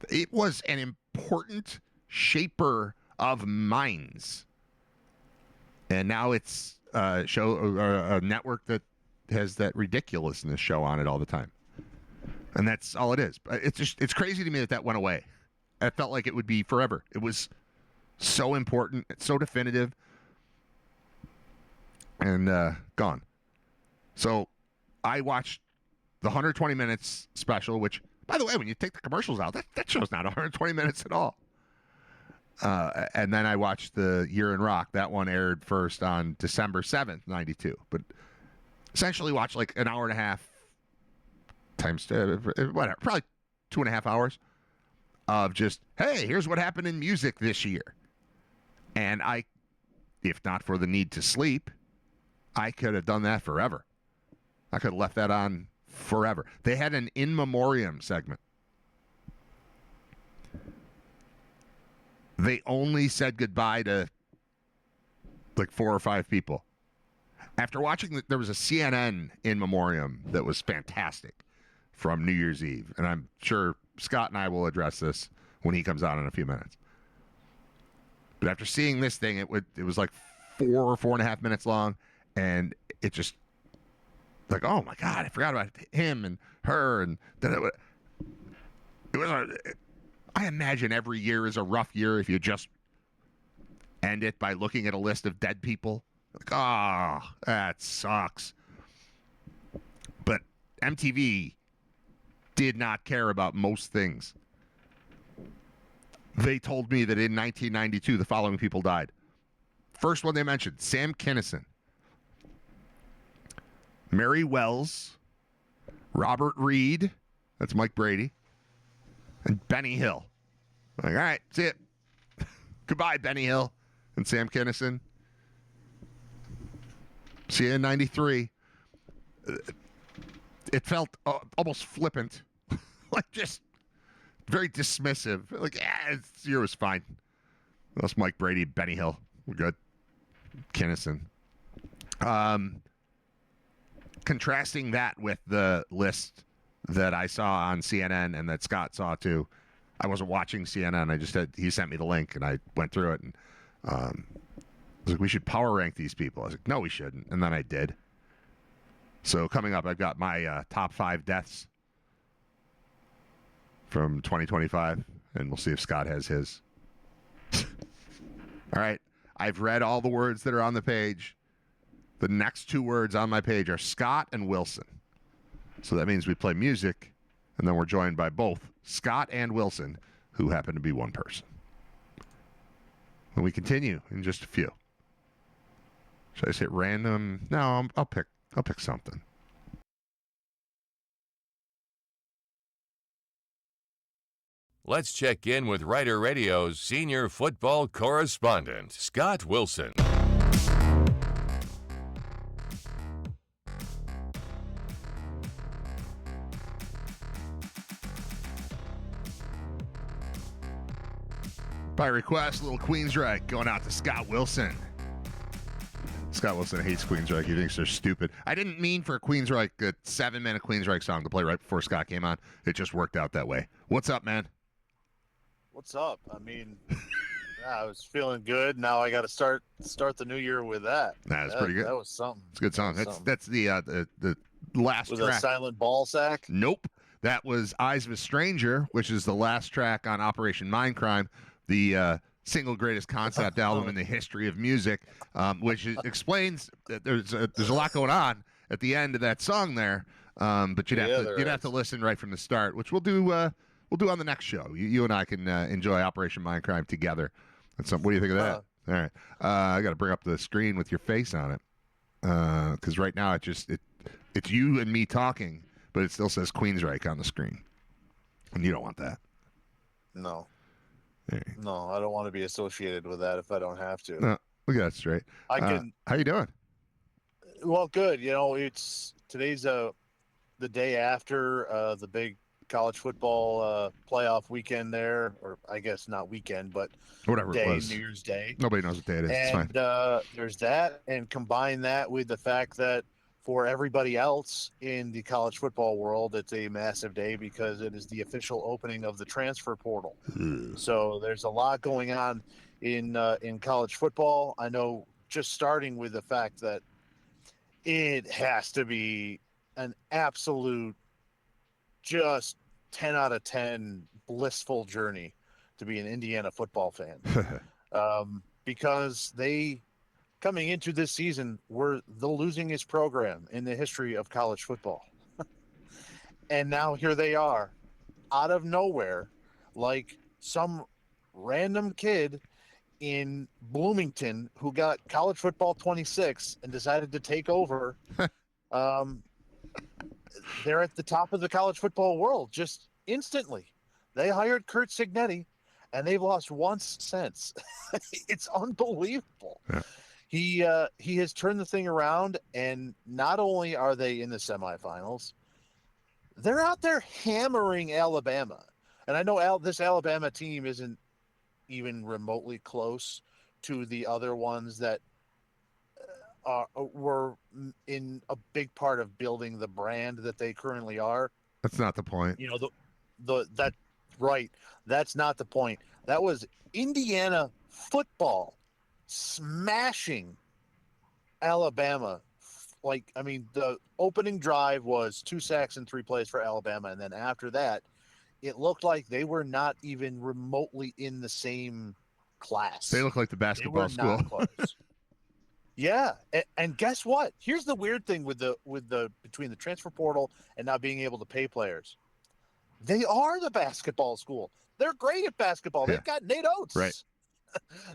it was an important shaper of minds. And now it's a network that has that ridiculousness show on it all the time. And that's all it is. It's crazy to me that went away. I felt like it would be forever. It was so important, so definitive, and gone. So I watched the 120 minutes special, which, by the way, when you take the commercials out, that show's not 120 minutes at all. And then I watched the Year in Rock. That one aired first on December 7th, 92. But essentially watched like an hour and a half times, whatever, probably 2.5 hours of just, hey, here's what happened in music this year. And I, if not for the need to sleep, I could have done that forever. I could have left that on forever. They had an in memoriam segment. They only said goodbye to like 4 or 5 people. After watching, there was a CNN in memoriam that was fantastic from New Year's Eve. And I'm sure Scott and I will address this when he comes on in a few minutes. But after seeing this thing, it was like 4 or 4.5 minutes long. And it just, like, oh my God, I forgot about him and her. And then it was I imagine every year is a rough year if you just end it by looking at a list of dead people. Like, oh, that sucks. But MTV did not care about most things. They told me that in 1992, the following people died. First one they mentioned, Sam Kinison, Mary Wells, Robert Reed, that's Mike Brady, and Benny Hill. Like, all right, see it. Goodbye, Benny Hill and Sam Kinison. See you in 93. It felt almost flippant. Like, just very dismissive. Like, this year was fine. That's Mike Brady, Benny Hill. We're good. Kinison. Contrasting that with the list that I saw on CNN and that Scott saw too. I wasn't watching CNN. He sent me the link and I went through it and I was like, we should power rank these people. I was like, no, we shouldn't. And then I did. So coming up, I've got my top 5 deaths from 2025, and we'll see if Scott has his. All right. I've read all the words that are on the page. The next 2 words on my page are Scott and Wilson. So that means we play music, and then we're joined by both Scott and Wilson, who happen to be one person. And we continue in just a few. Should I say random? No, I'll pick something. Let's check in with Riter Radio's senior football correspondent, Scott Wilson. By request, a little Queensryche going out to Scott Wilson. Scott Wilson hates Queensryche. He thinks they're stupid. I didn't mean for a 7-minute Queensryche song to play right before Scott came on. It just worked out that way. What's up, man? What's up? I mean, I was feeling good. Now I got to start the new year with that. That's pretty good. That was something. It's a good song. That's the last was track. A silent ball sack? Nope. That was Eyes of a Stranger, which is the last track on Operation Mindcrime, the single greatest concept album in the history of music, which explains that there's a lot going on at the end of that song there. But you'd have to listen right from the start, which we'll do on the next show. You and I can enjoy Operation Mindcrime together. What do you think of that? All right. I got to bring up the screen with your face on it, because right now it's you and me talking, but it still says Queensryche on the screen, and you don't want that. No. No, I don't want to be associated with that if I don't have to. No, look at that straight. How you doing? Well, good. Today's the day after the big college football playoff weekend there, or I guess not weekend, but whatever day, it was. New Year's Day. Nobody knows what day it is. It's fine. There's that, and combine that with the fact that for everybody else in the college football world, it's a massive day because it is the official opening of the transfer portal. So there's a lot going on in college football. I know, just starting with the fact that it has to be an absolute just 10 out of 10 blissful journey to be an Indiana football fan. Because they, coming into this season, were the losingest program in the history of college football. And now here they are, out of nowhere, like some random kid in Bloomington who got college football 26 and decided to take over. They're at the top of the college football world just instantly. They hired Kurt Signetti, and they've lost once since. It's unbelievable. Yeah. He has turned the thing around, and not only are they in the semifinals, they're out there hammering Alabama. And I know this Alabama team isn't even remotely close to the other ones that were in a big part of building the brand that they currently are. That's not the point. That's not the point. That was Indiana football smashing Alabama. The opening drive was 2 sacks and 3 plays for Alabama, and then after that, it looked like they were not even remotely in the same class. They look like the basketball school. Not close. Yeah, and guess what? Here's the weird thing with the between the transfer portal and not being able to pay players. They are the basketball school. They're great at basketball. Yeah. They've got Nate Oates. Right.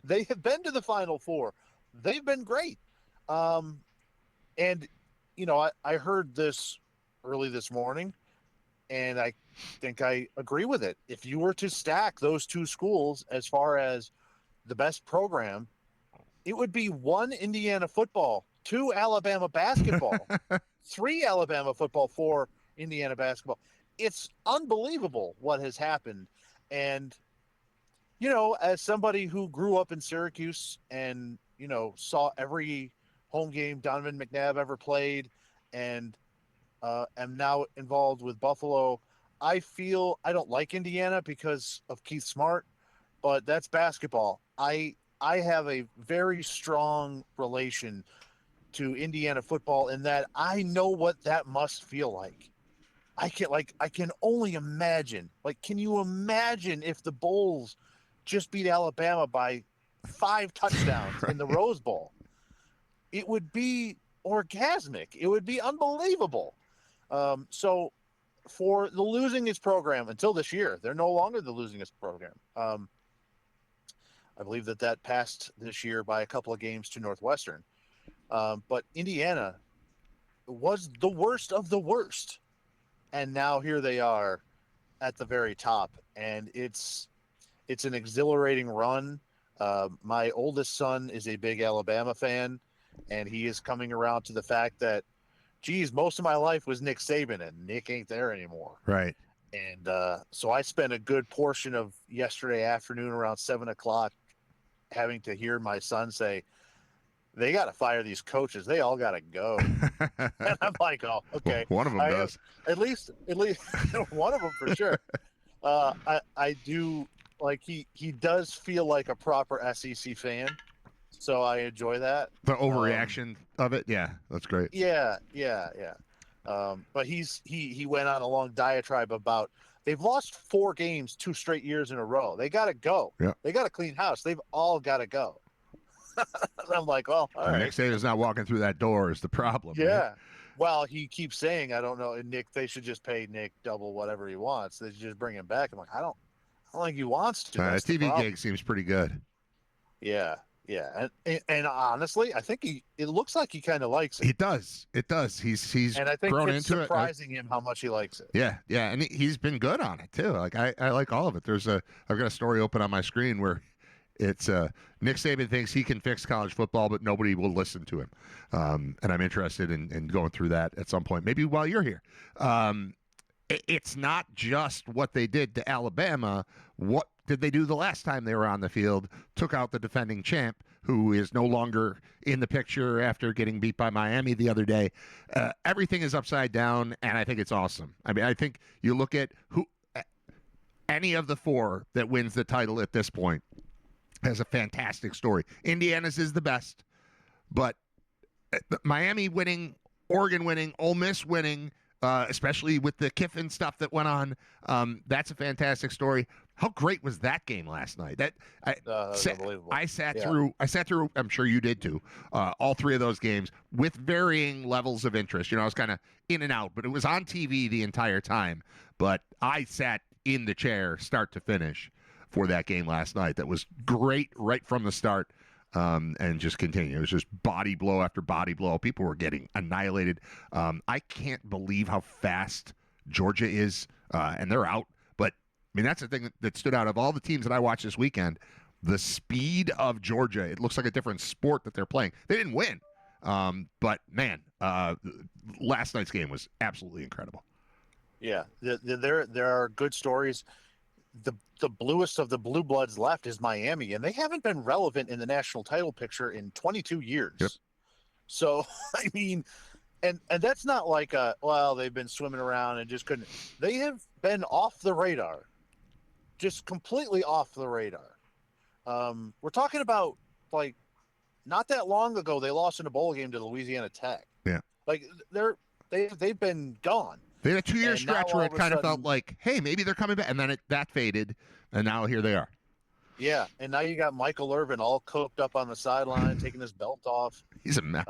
They have been to the Final Four. They've been great. I heard this early this morning, and I think I agree with it. If you were to stack those two schools as far as the best program, it would be 1 Indiana football, 2 Alabama basketball, 3 Alabama football, 4 Indiana basketball. It's unbelievable what has happened. And, as somebody who grew up in Syracuse and, saw every home game Donovan McNabb ever played and am now involved with Buffalo, I feel I don't like Indiana because of Keith Smart, but that's basketball. I have a very strong relation to Indiana football in that I know what that must feel like. I can only imagine. Can you imagine if the Bulls just beat Alabama by 5 touchdowns in the Rose Bowl? It would be orgasmic. It would be unbelievable. So for the losingest program until this year, they're no longer the losingest program. I believe that passed this year by a couple of games to Northwestern. But Indiana was the worst of the worst. And now here they are at the very top, and it's an exhilarating run. My oldest son is a big Alabama fan, and he is coming around to the fact that, geez, most of my life was Nick Saban, and Nick ain't there anymore. Right. And so I spent a good portion of yesterday afternoon around 7 o'clock having to hear my son say, they got to fire these coaches. They all got to go. And I'm like, oh, okay. One of them does. At least one of them for sure. I do like he does feel like a proper SEC fan, so I enjoy that. The overreaction of it, yeah, that's great. Yeah. But he went on a long diatribe about they've lost 4 games 2 straight years in a row. They got to go. Yeah. They got to clean house. They've all got to go. I'm like, well, all right. Nick Saban's not walking through that door is the problem. Yeah. Right? Well, he keeps saying, I don't know, and Nick, they should just pay Nick double whatever he wants. They should just bring him back. I'm like, I don't think he wants to. That That's the TV problem. gig seems pretty good. Yeah. And honestly, I think it looks like he kind of likes it. It does. He's And I think grown it's into it. surprising him how much he likes it. Yeah, and he's been good on it too. Like I like all of it. I've got a story open on my screen where it's Nick Saban thinks he can fix college football, but nobody will listen to him. And I'm interested in going through that at some point, maybe while you're here. It's not just what they did to Alabama. What did they do the last time they were on the field? Took out the defending champ, who is no longer in the picture after getting beat by Miami the other day. Everything is upside down, and I think it's awesome. I mean, I think you look at any of the 4 that wins the title at this point has a fantastic story. Indiana's is the best, but Miami winning, Oregon winning, Ole Miss winning, especially with the Kiffin stuff that went on, that's a fantastic story. How great was that game last night? That was unbelievable. I sat through. I'm sure you did too. All 3 of those games with varying levels of interest. I was kind of in and out, but it was on TV the entire time. But I sat in the chair, start to finish, for that game last night. That was great right from the start, and just continued. It was just body blow after body blow. People were getting annihilated. I can't believe how fast Georgia is, and they're out. But, I mean, that's the thing that stood out. Of all the teams that I watched this weekend, the speed of Georgia, it looks like a different sport that they're playing. They didn't win, but, man, last night's game was absolutely incredible. Yeah, there are good stories. The bluest of the blue bloods left is Miami, and they haven't been relevant in the national title picture in 22 years. Yep. So, I mean, and that's not like they've been swimming around and just couldn't. They have been off the radar, just completely off the radar. We're talking about, like, not that long ago they lost in a bowl game to Louisiana Tech. Yeah, like they've been gone. They had a 2-year And stretch now where all it of a kind of sudden- felt like, hey, maybe they're coming back, and then that faded, and now here they are. Yeah, and now you got Michael Irvin all coked up on the sideline, taking his belt off. He's a mess.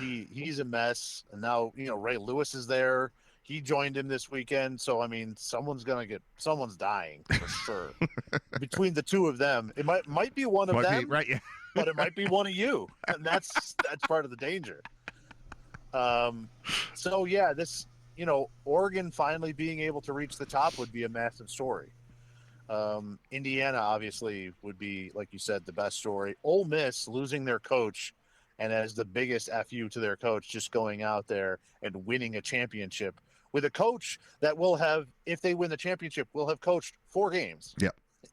He's a mess, and now Ray Lewis is there. He joined him this weekend, so I mean, someone's dying for sure. Between the 2 of them, it might be one of Might them, be, right? Yeah. but it might be one of you, and that's part of the danger. So yeah, this Oregon finally being able to reach the top would be a massive story. Indiana obviously would be, like you said, the best story. Ole Miss losing their coach, and as the biggest FU to their coach, just going out there and winning a championship with a coach that will have, if they win the championship, will have coached 4 games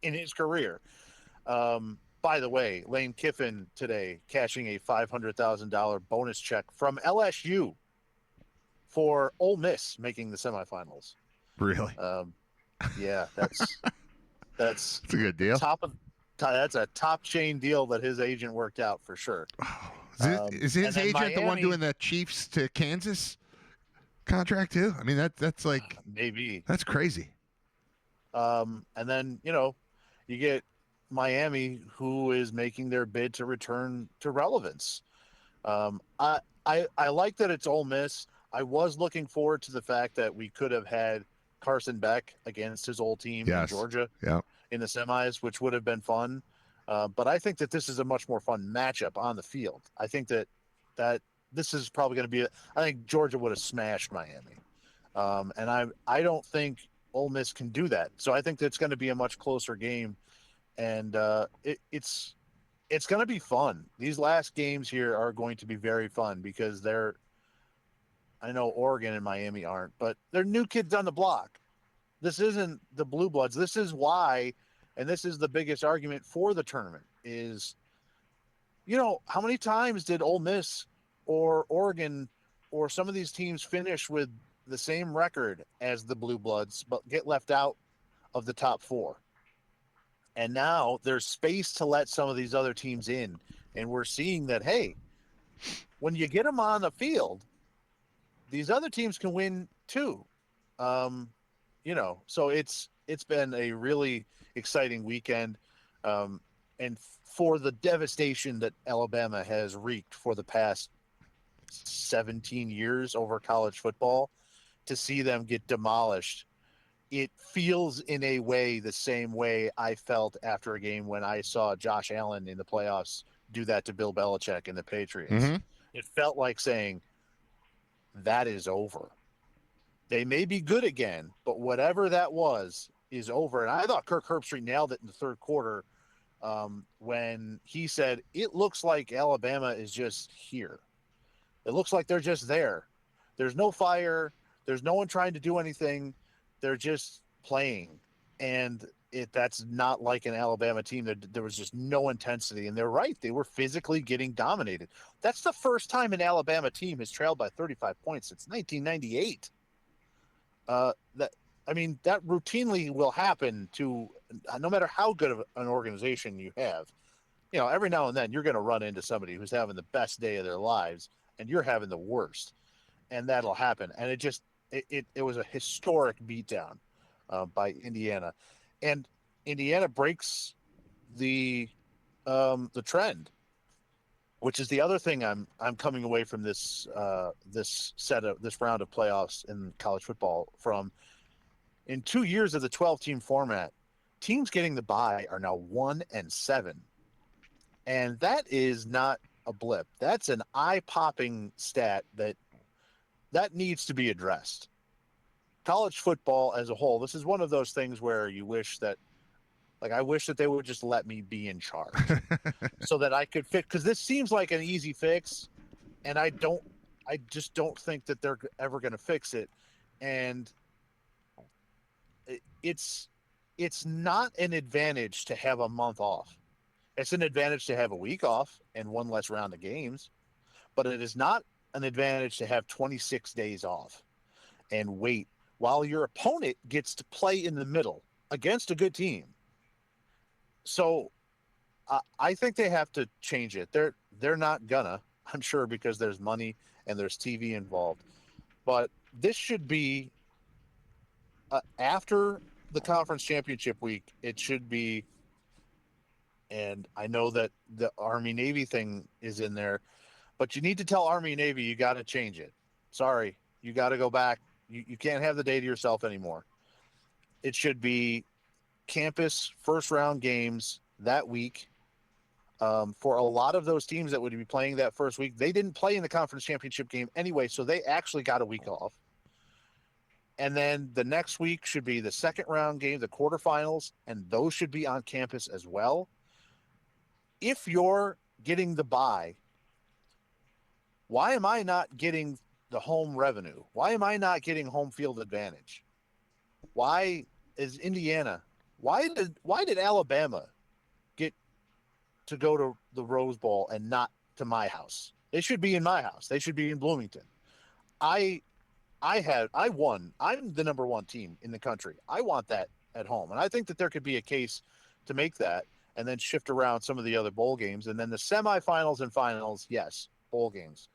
in his career. By the way, Lane Kiffin today cashing a $500,000 bonus check from LSU for Ole Miss making the semifinals. Really? Yeah, that's a good deal. That's a top chain deal that his agent worked out for sure. Is his agent the one Miami- doing the Chiefs to Kansas contract too? I mean, that's like Maybe. that's crazy. And then you get Miami, who is making their bid to return to relevance. I like that it's Ole Miss. I was looking forward to the fact that we could have had Carson Beck against his old team in Georgia in the semis, which would have been fun. But I think that this is a much more fun matchup on the field. I think that this is probably going to be I think Georgia would have smashed Miami. And I don't think Ole Miss can do that. So I think that's going to be a much closer game, and it's going to be fun. These last games here are going to be very fun because I know Oregon and Miami aren't, but they're new kids on the block. This isn't the Blue Bloods. This is why, and this is the biggest argument for the tournament is, how many times did Ole Miss or Oregon or some of these teams finish with the same record as the Blue Bloods, but get left out of the top four? And now there's space to let some of these other teams in. And we're seeing that, hey, when you get them on the field, these other teams can win too. So it's been a really exciting weekend. And for the devastation that Alabama has wreaked for the past 17 years over college football, to see them get demolished, it feels in a way the same way I felt after a game when I saw Josh Allen in the playoffs do that to Bill Belichick and the Patriots. Mm-hmm. It felt like saying, that is over. They may be good again, but whatever that was is over. And I thought Kirk Herbstreit nailed it in the third quarter when he said, it looks like Alabama is just here. It looks like they're just there. There's no fire. There's no one trying to do anything. They're just playing. And that's not like an Alabama team. There was just no intensity. And they're right. They were physically getting dominated. That's the first time an Alabama team has trailed by 35 points since 1998. That routinely will happen to no matter how good of an organization you have. Every now and then you're going to run into somebody who's having the best day of their lives and you're having the worst, and that'll happen. And it was a historic beatdown by Indiana, and Indiana breaks the trend, which is the other thing I'm coming away from this round of playoffs in college football from. In 2 years of the 12-team format, teams getting the bye are now 1-7. And that is not a blip. That's an eye-popping stat that needs to be addressed. College football as a whole, this is one of those things where you wish that, I wish that they would just let me be in charge so that I could fix, because this seems like an easy fix, and I just don't think that they're ever going to fix it. And it's not an advantage to have a month off. It's an advantage to have a week off and one less round of games, but it is not an advantage to have 26 days off and wait while your opponent gets to play in the middle against a good team. So I think they have to change it. They're not gonna, I'm sure, because there's money and there's TV involved. But this should be after the conference championship week. It should be, and I know that the Army-Navy thing is in there, but you need to tell Army-Navy you got to change it. Sorry, you got to go back. You can't have the day to yourself anymore. It should be campus first-round games that week. For a lot of those teams that would be playing that first week, they didn't play in the conference championship game anyway, so they actually got a week off. And then the next week should be the second round game, the quarterfinals, and those should be on campus as well. If you're getting the bye, why am I not getting the home revenue? Why am I not getting home field advantage? Why is Indiana? Why did Alabama get to go to the Rose Bowl and not to my house? They should be in my house. They should be in Bloomington. I won. I'm the number one team in the country. I want that at home. And I think that there could be a case to make that and then shift around some of the other bowl games. And then the semifinals and finals, yes, bowl games.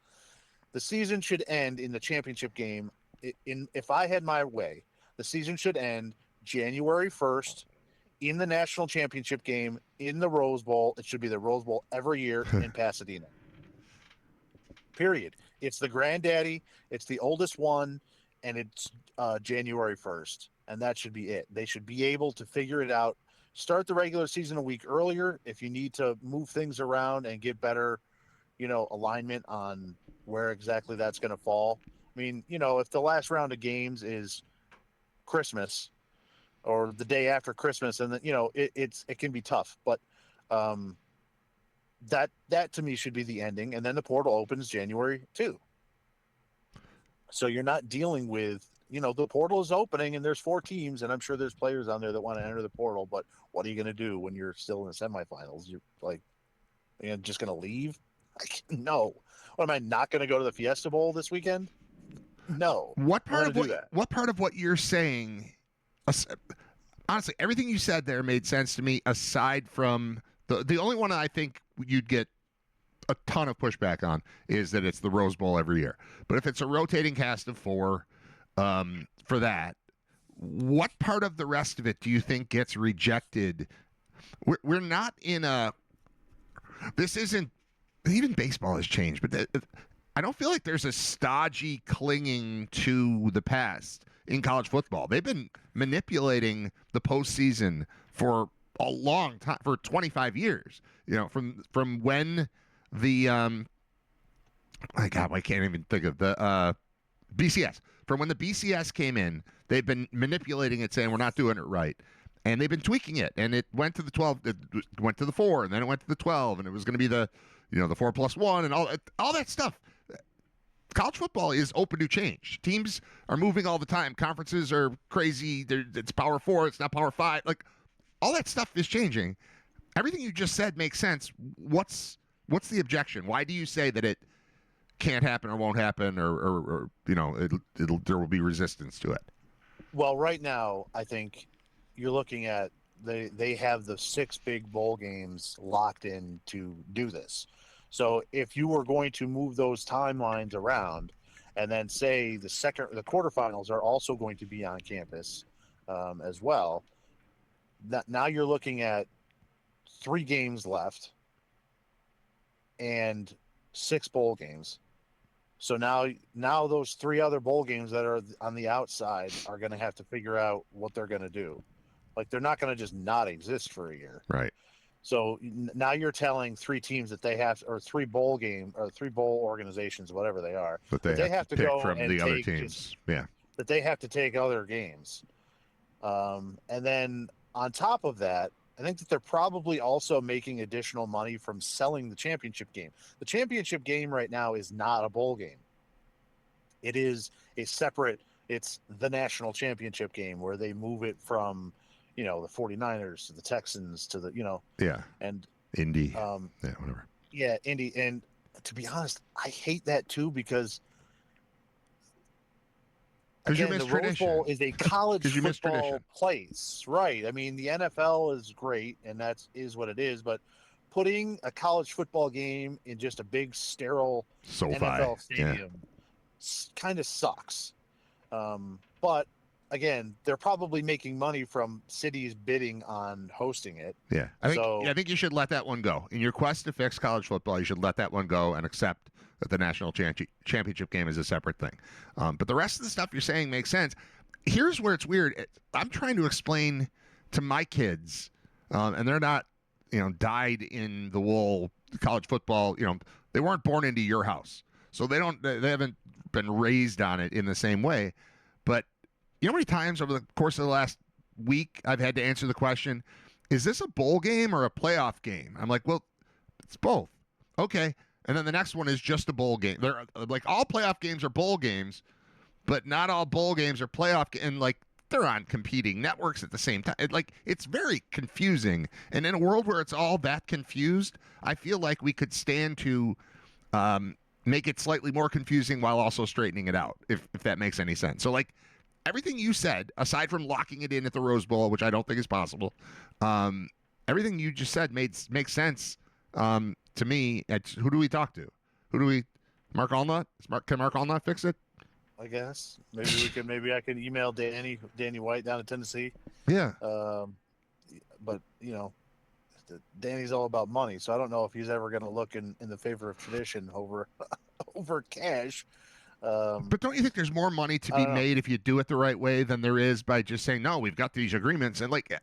The season should end in the championship game. If I had my way, the season should end January 1st in the national championship game in the Rose Bowl. It should be the Rose Bowl every year in Pasadena. Period. It's the granddaddy. It's the oldest one, and it's January 1st, and that should be it. They should be able to figure it out. Start the regular season a week earlier if you need to move things around and get better, alignment on where exactly that's going to fall. I mean, if the last round of games is Christmas, or the day after Christmas, and then it can be tough. But that to me should be the ending, and then the portal opens January 2. So you're not dealing with the portal is opening and there's 4 teams, and I'm sure there's players on there that want to enter the portal. But what are you going to do when you're still in the semifinals? You're like, just going to leave? No. What, am I not going to go to the Fiesta Bowl this weekend? No. What part of what you're saying? Honestly, everything you said there made sense to me. Aside from the only one I think you'd get a ton of pushback on is that it's the Rose Bowl every year. But if it's a rotating cast of 4, for that, what part of the rest of it do you think gets rejected? We're not in a. This isn't. Even baseball has changed, but I don't feel like there's a stodgy clinging to the past in college football. They've been manipulating the postseason for a long time, for 25 years. From when the my God, I can't even think of the BCS. From when the BCS came in, they've been manipulating it, saying we're not doing it right. And they've been tweaking it, and it went to the 12, it went to the 4, and then it went to the 12, and it was going to be the 4+1, and all that stuff. College football is open to change. Teams are moving all the time. Conferences are crazy. It's Power 4, it's not Power 5. Like, all that stuff is changing. Everything you just said makes sense. What's the objection? Why do you say that it can't happen or won't happen, or there will be resistance to it? Well, right now, I think you're looking at they have the 6 big bowl games locked in to do this. So if you were going to move those timelines around, and then say the quarterfinals are also going to be on campus as well, now you're looking at 3 games left and 6 bowl games. So now those 3 other bowl games that are on the outside are going to have to figure out what they're going to do. Like, they're not going to just not exist for a year. Right. So now you're telling 3 teams that they have, or 3 bowl organizations, whatever they are, but they have to pick go from and the other teams. Yeah. That they have to take other games. And then on top of that, I think that they're probably also making additional money from selling the championship game. The championship game right now is not a bowl game. It is a separate, it's the national championship game where they move it from, the 49ers to the Texans to the, Yeah. and Indy. Yeah, whatever. Yeah, Indy. And to be honest, I hate that too, because you again, miss the Rose tradition. Bowl is a college you miss football tradition. place, right? I mean, the NFL is great, and that is what it is. But putting a college football game in just a big sterile SoFi. NFL stadium kind of sucks. But again, they're probably making money from cities bidding on hosting it. Yeah, I think you should let that one go. In your quest to fix college football, you should let that one go and accept that the national championship game is a separate thing. But the rest of the stuff you're saying makes sense. Here's where it's weird. I'm trying to explain to my kids, and they're not, dyed in the wool college football. They weren't born into your house, so they haven't been raised on it in the same way. But you know how many times over the course of the last week I've had to answer the question, is this a bowl game or a playoff game? I'm like, well, it's both. Okay. And then the next one is just a bowl game. They're like, all playoff games are bowl games, but not all bowl games are playoff. And like, they're on competing networks at the same time. It's very confusing. And in a world where it's all that confused, I feel like we could stand to make it slightly more confusing while also straightening it out, if that makes any sense. So like, everything you said, aside from locking it in at the Rose Bowl, which I don't think is possible, everything you just said makes sense to me. Who do we talk to? Mark Allnut? Can Mark Allnut fix it? I guess maybe I could email Danny White down in Tennessee. Yeah. But Danny's all about money, so I don't know if he's ever going to look in the favor of tradition over cash. But don't you think there's more money to be made if you do it the right way than there is by just saying, no, we've got these agreements, and like,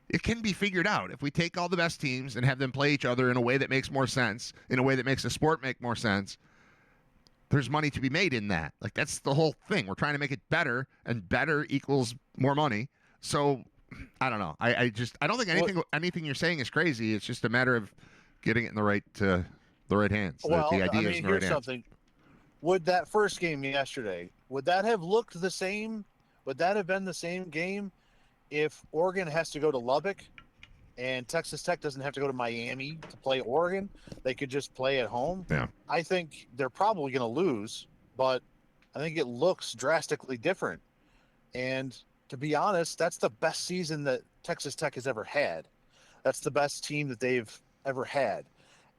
it can be figured out if we take all the best teams and have them play each other in a way that makes more sense, in a way that makes the sport make more sense. There's money to be made in that. Like, that's the whole thing. We're trying to make it better, and better equals more money. So I don't know. I don't think anything you're saying is crazy. It's just a matter of getting it in the right hands. Well, The I idea is mean, in the right here's hands. something. Would that first game yesterday, would that have looked the same? Would that have been the same game if Oregon has to go to Lubbock and Texas Tech doesn't have to go to Miami to play Oregon? They could just play at home. Yeah. I think they're probably going to lose, but I think it looks drastically different. And to be honest, that's the best season that Texas Tech has ever had. That's the best team that they've ever had.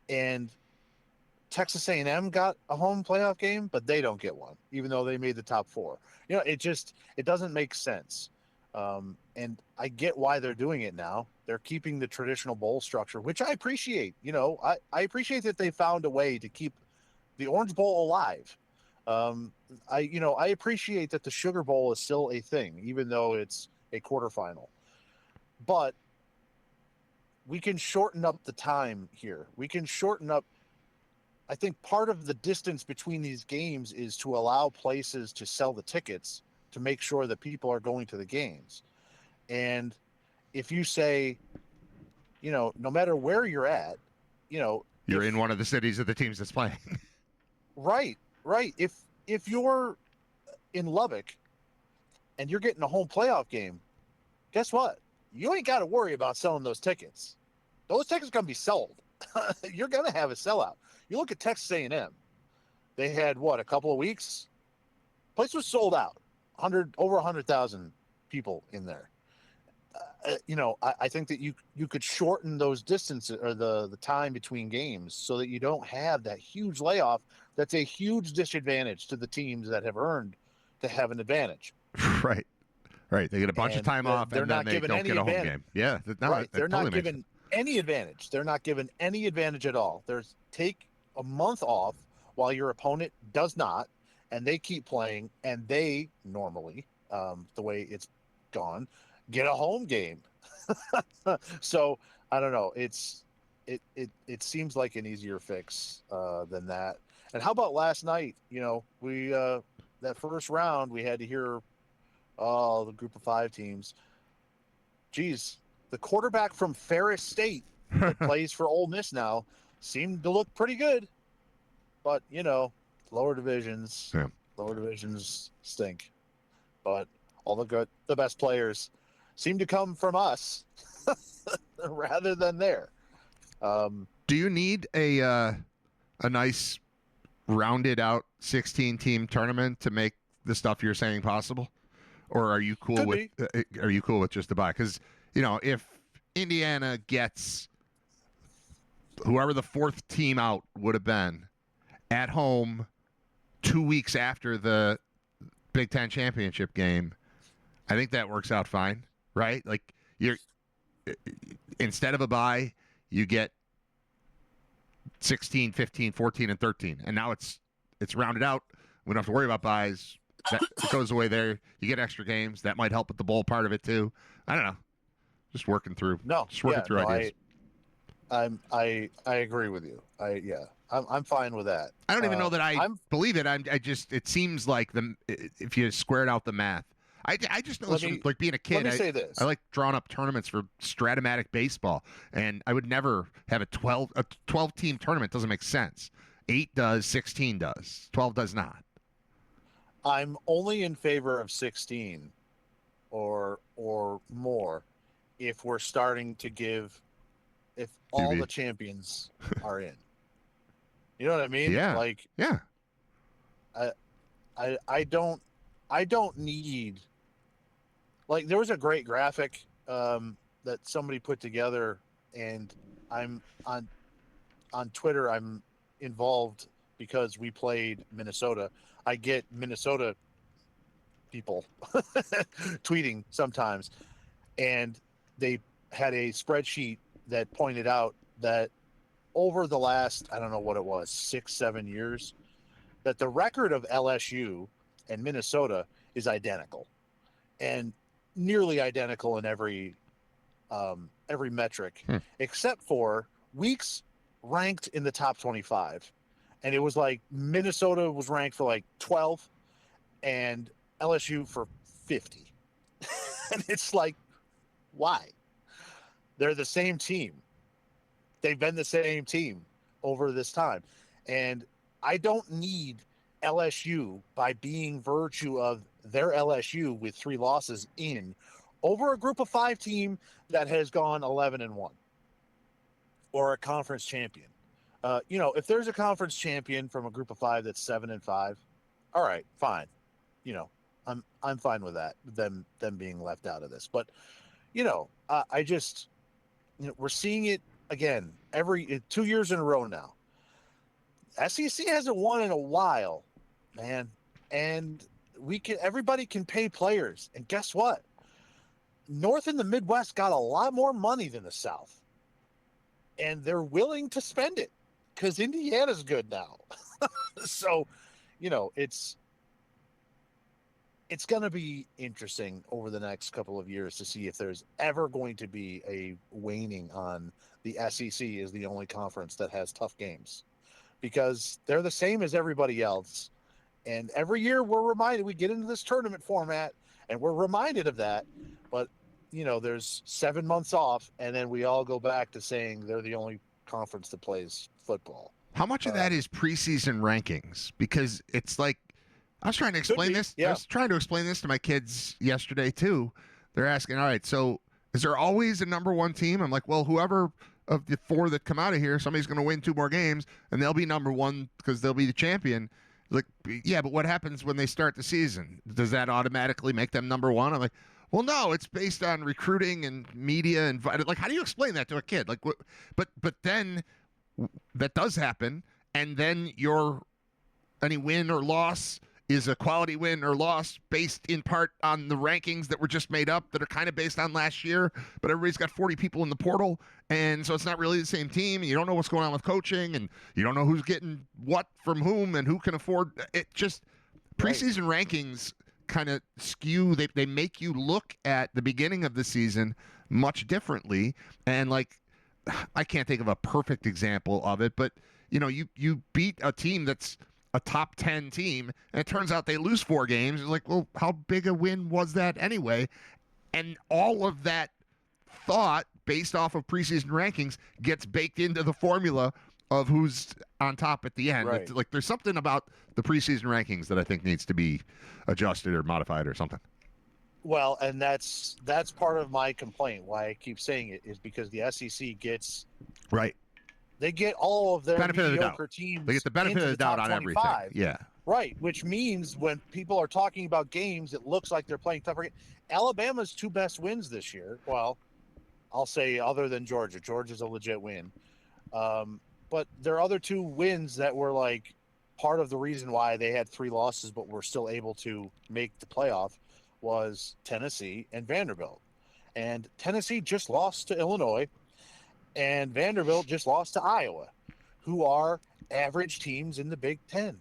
And Texas A&M got a home playoff game, but they don't get one, even though they made the top four. It doesn't make sense. And I get why they're doing it now. They're keeping the traditional bowl structure, which I appreciate. I appreciate that they found a way to keep the Orange Bowl alive. I appreciate that the Sugar Bowl is still a thing, even though it's a quarterfinal. But we can shorten up the time here. We can shorten up. I think part of the distance between these games is to allow places to sell the tickets to make sure that people are going to the games. And if you say, no matter where you're at, You're in one of the cities of the teams that's playing. Right. If you're in Lubbock and you're getting a home playoff game, guess what? You ain't got to worry about selling those tickets. Those tickets are going to be sold. You're going to have a sellout. You look at Texas A&M. They had a couple of weeks. Place was sold out. Over 100,000 people in there. I think that you could shorten those distances or the time between games so that you don't have that huge layoff. That's a huge disadvantage to the teams that have earned to have an advantage. Right. They get a bunch of time off, and then they don't get a home game. Yeah, they're not given any advantage. They're not given any advantage at all. Take a month off while your opponent does not, and they keep playing, and they normally, the way it's gone, get a home game. So I don't know. It seems like an easier fix than that. And how about last night? We that first round we had to hear the group of 5 teams. Geez, the quarterback from Ferris State that plays for Ole Miss now seemed to look pretty good, but lower divisions stink. But all the best players seem to come from us rather than there. Do you need a nice rounded out 16-team tournament to make the stuff you're saying possible, or are you cool with just the bye? Because if Indiana gets whoever the 4th team out would have been at home 2 weeks after the Big Ten championship game, I think that works out fine, right? Like you're instead of a bye, you get 16, 15, 14, and 13. And now it's rounded out. We don't have to worry about buys. That goes away there. You get extra games. That might help with the bowl part of it too. I don't know. Just working through ideas. I agree with you. I'm fine with that. I don't even know that I believe it. It seems like if you squared out the math. I just know from like being a kid. Let me say this. I like drawing up tournaments for Stratomatic baseball, and I would never have a 12 team tournament. Doesn't make sense. 8 does, 16 does, 12 does not. I'm only in favor of 16 or more if we're starting to if all the champions are in. You know what I mean? Yeah. Like, yeah. I don't need, like, there was a great graphic that somebody put together, and I'm on Twitter. I'm involved because we played Minnesota. I get Minnesota people tweeting sometimes, and they had a spreadsheet that pointed out that over the last, I don't know what it was, 6-7 years, that the record of LSU and Minnesota is identical, and nearly identical in every metric, except for weeks ranked in the top 25. And it was like Minnesota was ranked for like 12 and LSU for 50. And it's like, why? They're the same team. They've been the same team over this time. And I don't need LSU, by being virtue of their LSU with 3 losses in, over a group of 5 team that has gone 11-1 or a conference champion. If there's a conference champion from a group of 5 that's 7-5, all right, fine. I'm fine with that. Them being left out of this. But I just, we're seeing it again every 2 years in a row now. SEC hasn't won in a while, man, and everybody can pay players, and guess what? North and the Midwest got a lot more money than the South, and they're willing to spend it because Indiana's good now. So, it's going to be interesting over the next couple of years to see if there's ever going to be a waning on the SEC as the only conference that has tough games, because they're the same as everybody else. And every year we're reminded, we get into this tournament format and we're reminded of that. But, there's 7 months off, and then we all go back to saying they're the only conference that plays football. How much of that is preseason rankings? Because it's like, I was trying to explain this. Yeah. I was trying to explain this to my kids yesterday too. They're asking, all right, so is there always a number 1 team? I'm like, well, whoever of the 4 that come out of here, somebody's going to win 2 more games, and they'll be number 1 because they'll be the champion. Like, yeah, but what happens when they start the season? Does that automatically make them number 1? I'm like, well, no, it's based on recruiting and media and like, how do you explain that to a kid? Like, but then that does happen, and then any win or loss is a quality win or loss based in part on the rankings that were just made up that are kind of based on last year, but everybody's got 40 people in the portal, and so it's not really the same team, and you don't know what's going on with coaching, and you don't know who's getting what from whom and who can afford it. Just preseason rankings kind of skew. They make you look at the beginning of the season much differently, and like, I can't think of a perfect example of it, but you beat a team that's a top 10 team, and it turns out they lose 4 games. It's like, well, how big a win was that anyway? And all of that thought based off of preseason rankings gets baked into the formula of who's on top at the end. Right. It's like, there's something about the preseason rankings that I think needs to be adjusted or modified or something. Well, and that's part of my complaint. Why I keep saying it is because the SEC gets right. They get all of their benefit mediocre of the teams. They get the benefit of the doubt on 25. everything. Yeah. Right, which means when people are talking about games, it looks like they're playing tougher. Alabama's 2 best wins this year. Well, I'll say other than Georgia. Georgia's a legit win. But their other 2 wins that were like part of the reason why they had 3 losses but were still able to make the playoff was Tennessee and Vanderbilt. And Tennessee just lost to Illinois, and Vanderbilt just lost to Iowa, who are average teams in the Big Ten.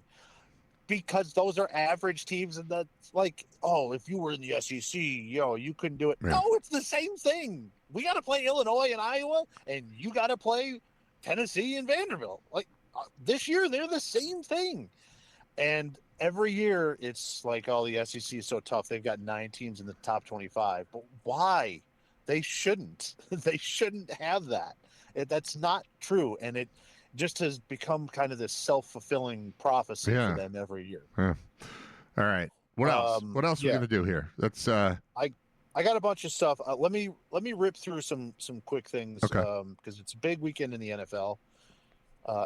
Because those are average teams, and that's like, oh, if you were in the SEC, you couldn't do it. Yeah. No, it's the same thing. We got to play Illinois and Iowa, and you got to play Tennessee and Vanderbilt. Like, this year, they're the same thing. And every year, it's like, oh, the SEC is so tough. They've got 9 teams in the top 25. But why? They shouldn't. They shouldn't have that. That's not true. And it just has become kind of this self-fulfilling prophecy for them every year. Yeah. All right. What else? What else are we gonna do here? That's I got a bunch of stuff. Let me rip through some quick things. Okay. Because it's a big weekend in the NFL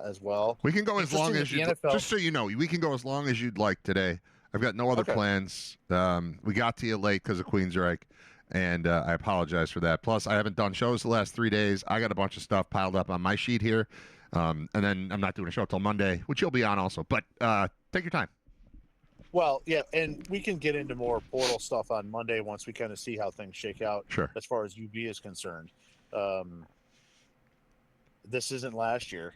as well. We can go as long as you. NFL. Just so you know, we can go as long as you'd like today. I've got no other plans. We got to you late because of Queensryche, and I apologize for that. Plus, I haven't done shows the last 3 days. I got a bunch of stuff piled up on my sheet here. And then I'm not doing a show till Monday, which you'll be on also. But take your time. Well, yeah, and we can get into more portal stuff on Monday once we kind of see how things shake out. Sure. As far as UB is concerned, this isn't last year.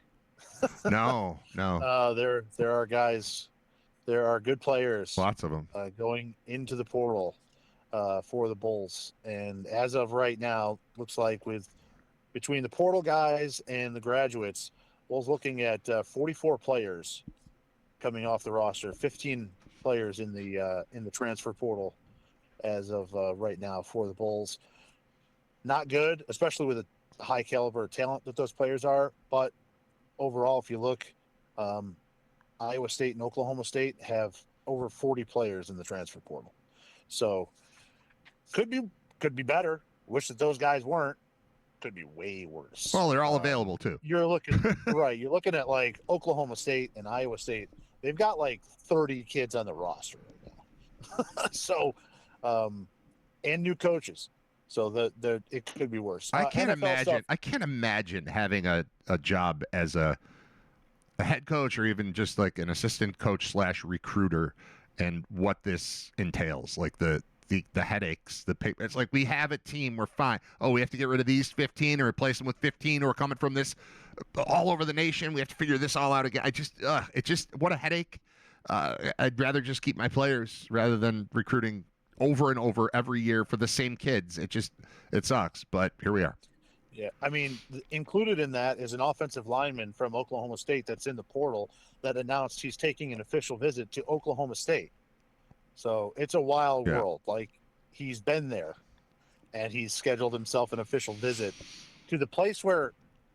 No. There are guys, there are good players. Lots of them going into the portal for the Bulls, and as of right now, looks like between the portal guys and the graduates, Bulls looking at 44 players coming off the roster, 15 players in the transfer portal as of right now for the Bulls. Not good, especially with the high caliber of talent that those players are. But overall, if you look, Iowa State and Oklahoma State have over 40 players in the transfer portal. So could be better. Wish that those guys weren't. Could be way worse. Well, they're all available too. You're looking right. You're looking at like Oklahoma State and Iowa State. They've got like 30 kids on the roster right now. So, and new coaches. So the it could be worse. I can't NFL imagine. stuff, I can't imagine having a job as a head coach or even just like an assistant coach / recruiter, and what this entails. Like the headaches, the paper. It's like we have a team, we're fine. Oh, we have to get rid of these 15 or replace them with 15 who are coming from this all over the nation. We have to figure this all out again. It just what a headache. I'd rather just keep my players rather than recruiting over and over every year for the same kids. It sucks, but here we are. Yeah, I mean, included in that is an offensive lineman from Oklahoma State that's in the portal that announced he's taking an official visit to Oklahoma State. So it's a wild world. Like, he's been there, and he's scheduled himself an official visit to the place where,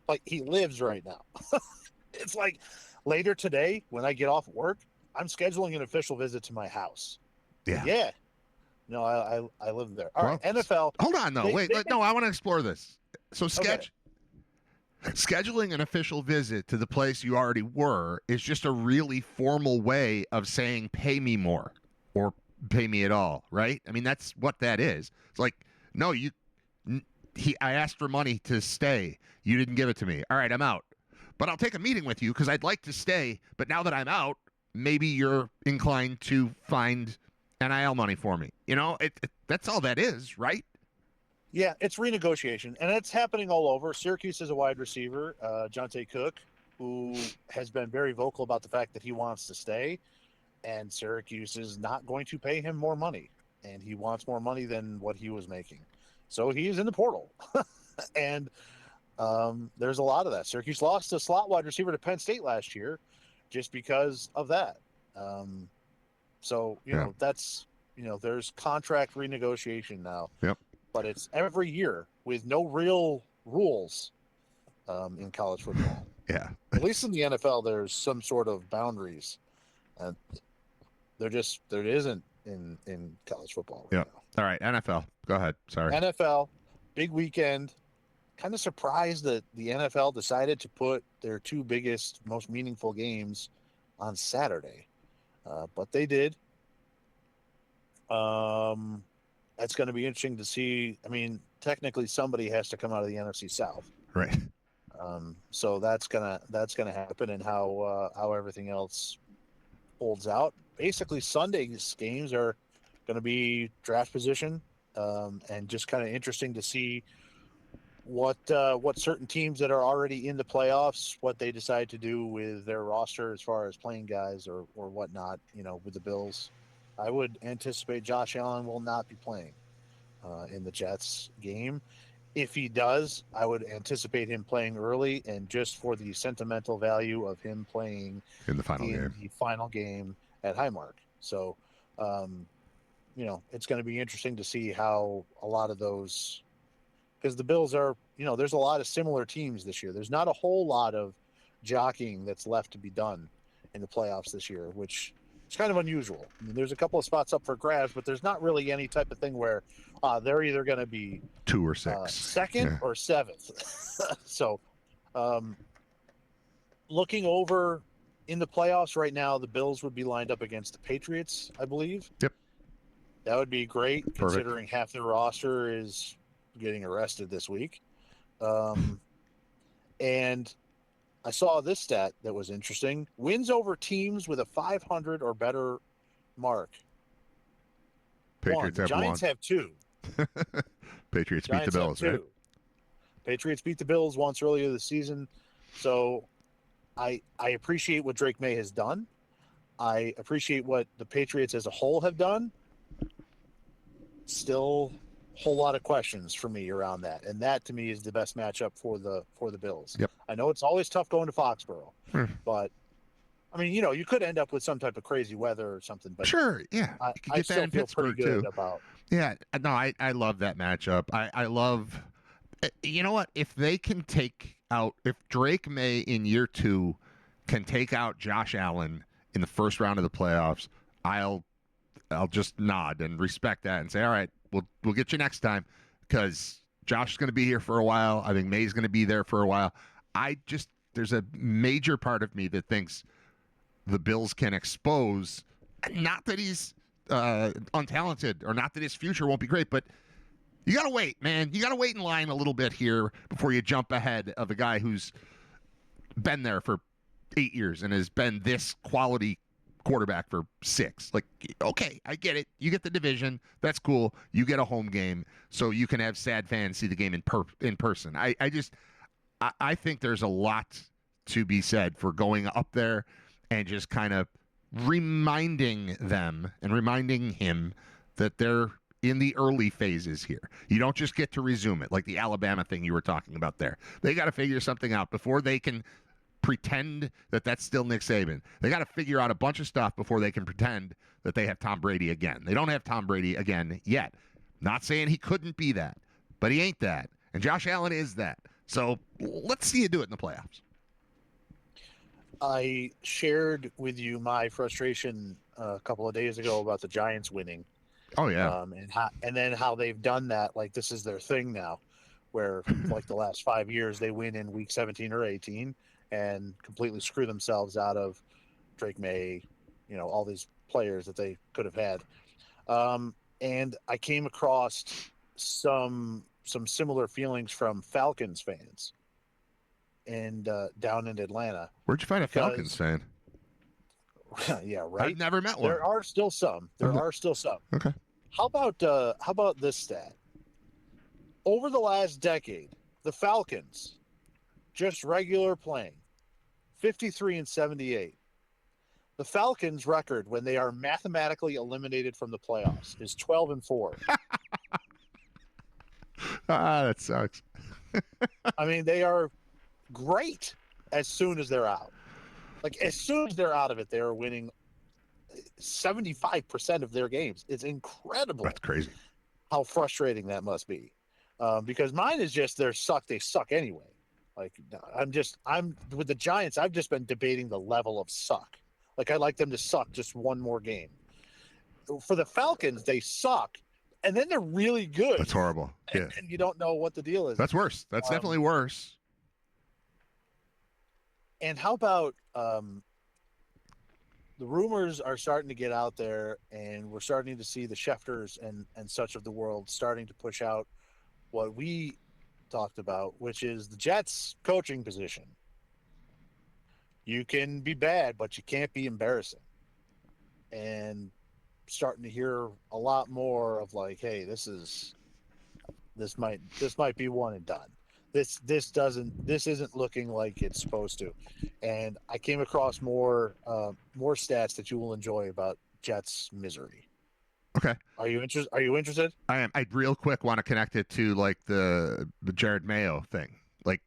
like, he lives right now. It's like later today when I get off work, I'm scheduling an official visit to my house. Yeah. No, I live there. All right, NFL. Hold on, though. No, I want to explore this. So scheduling an official visit to the place you already were is just a really formal way of saying pay me more or pay me at all, right? I mean, that's what that is. It's like, no, I asked for money to stay. You didn't give it to me. All right, I'm out. But I'll take a meeting with you because I'd like to stay. But now that I'm out, maybe you're inclined to find NIL money for me. You know, that's all that is, right? Yeah, it's renegotiation, and it's happening all over. Syracuse is a wide receiver, Jonte Cook, who has been very vocal about the fact that he wants to stay, and Syracuse is not going to pay him more money, and he wants more money than what he was making. So he's in the portal, and there's a lot of that. Syracuse lost a slot wide receiver to Penn State last year just because of that. So, you know, that's, you know, there's contract renegotiation now. Yep. But it's every year with no real rules in college football. Yeah. At least in the NFL, there's some sort of boundaries. And there isn't in college football. Right now. All right, NFL. Go ahead. Sorry. NFL, big weekend. Kind of surprised that the NFL decided to put their two biggest, most meaningful games on Saturday. But they did. That's going to be interesting to see. I mean, technically, somebody has to come out of the NFC South, right? So that's gonna happen, and how everything else holds out. Basically, Sunday's games are going to be draft position, and just kind of interesting to see what certain teams that are already in the playoffs, what they decide to do with their roster as far as playing guys or whatnot. You know, with the Bills. I would anticipate Josh Allen will not be playing in the Jets game. If he does, I would anticipate him playing early, and just for the sentimental value of him playing in the final game at Highmark. So, you know, it's going to be interesting to see how a lot of those, because the Bills are, you know, there's a lot of similar teams this year. There's not a whole lot of jockeying that's left to be done in the playoffs this year, which it's kind of unusual. I mean, there's a couple of spots up for grabs, but there's not really any type of thing where they're either going to be 2 or 6, second or 7th. So, looking over in the playoffs right now, the Bills would be lined up against the Patriots, I believe. Yep. That would be great, Perfect. Considering half their roster is getting arrested this week. And I saw this stat that was interesting. Wins over teams with a 500 or better mark. Patriots have Giants have 2. Patriots beat the Bills, right? Patriots beat the Bills once earlier this season. So I appreciate what Drake May has done. I appreciate what the Patriots as a whole have done. Still a whole lot of questions for me around that. And that to me is the best matchup for the Bills. Yep. I know it's always tough going to Foxborough, but I mean, you could end up with some type of crazy weather or something, but Sure, yeah. I, You could I get that still in feel pretty Pittsburgh good too. about. Yeah, no, I love that matchup. I love, you know what? If they can take out, if Drake May in year 2 can take out Josh Allen in the first round of the playoffs, I'll just nod and respect that and say, all right, we'll get you next time, because Josh is going to be here for a while. I think May's going to be there for a while. There's a major part of me that thinks the Bills can expose, not that he's untalented or not that his future won't be great, but you got to wait, man. You got to wait in line a little bit here before you jump ahead of a guy who's been there for 8 years and has been this quality quarterback for 6. Like, okay, I get it. You get the division. That's cool. You get a home game, so you can have sad fans see the game in person. I think there's a lot to be said for going up there and just kind of reminding them and reminding him that they're in the early phases here. You don't just get to resume it like the Alabama thing you were talking about there. They got to figure something out before they can pretend that that's still Nick Saban. They got to figure out a bunch of stuff before they can pretend that they have Tom Brady again. They don't have Tom Brady again yet. Not saying he couldn't be that, but he ain't that. And Josh Allen is that. So let's see you do it in the playoffs. I shared with you my frustration a couple of days ago about the Giants winning. Oh yeah. And then how they've done that, like this is their thing now, where like the last 5 years they win in week 17 or 18 and completely screw themselves out of Drake May, all these players that they could have had. And I came across some similar feelings from Falcons fans and down in Atlanta. Where'd you find a Falcons fan? Yeah, right. I've never met one. There are still some. Okay. How about this stat? Over the last decade, the Falcons, just regular playing, 53-78. The Falcons' record when they are mathematically eliminated from the playoffs is 12-4. That sucks. I mean, they are great as soon as they're out. Like, as soon as they're out of it, they are winning 75% of their games. It's incredible. That's crazy. How frustrating that must be. Because mine is just they suck anyway. Like, I'm with the Giants, I've just been debating the level of suck. Like, I'd like them to suck just one more game. For the Falcons, they suck, and then they're really good. That's horrible. Yeah. And you don't know what the deal is. That's worse. That's definitely worse. And how about the rumors are starting to get out there, and we're starting to see the Schefters and such of the world starting to push out what we talked about, which is the Jets coaching position. You can be bad, but you can't be embarrassing. And starting to hear a lot more of like, hey, this might be one and done. This isn't looking like it's supposed to. And I came across more stats that you will enjoy about Jets misery. Okay. Are you interested? I am. I real quick want to connect it to like the Jared Mayo thing. Like,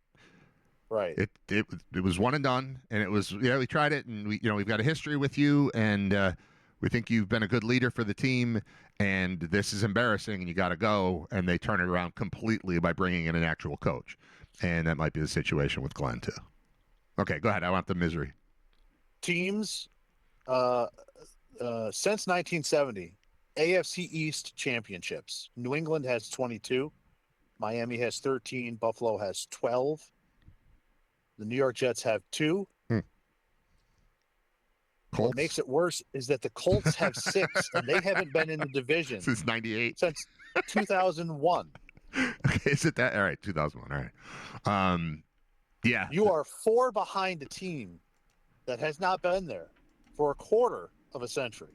right. It was one and done, and it was we tried it, and we've got a history with you, and we think you've been a good leader for the team, and this is embarrassing, and you got to go. And they turn it around completely by bringing in an actual coach, and that might be the situation with Glenn too. Okay, go ahead. I want the misery. Teams, since 1970. AFC East championships. New England has 22. Miami has 13. Buffalo has 12. The New York Jets have 2. What makes it worse is that the Colts have 6, and they haven't been in the division since 98. Since 2001. Okay, is it that? All right, 2001. All right. Yeah. You are 4 behind a team that has not been there for a quarter of a century.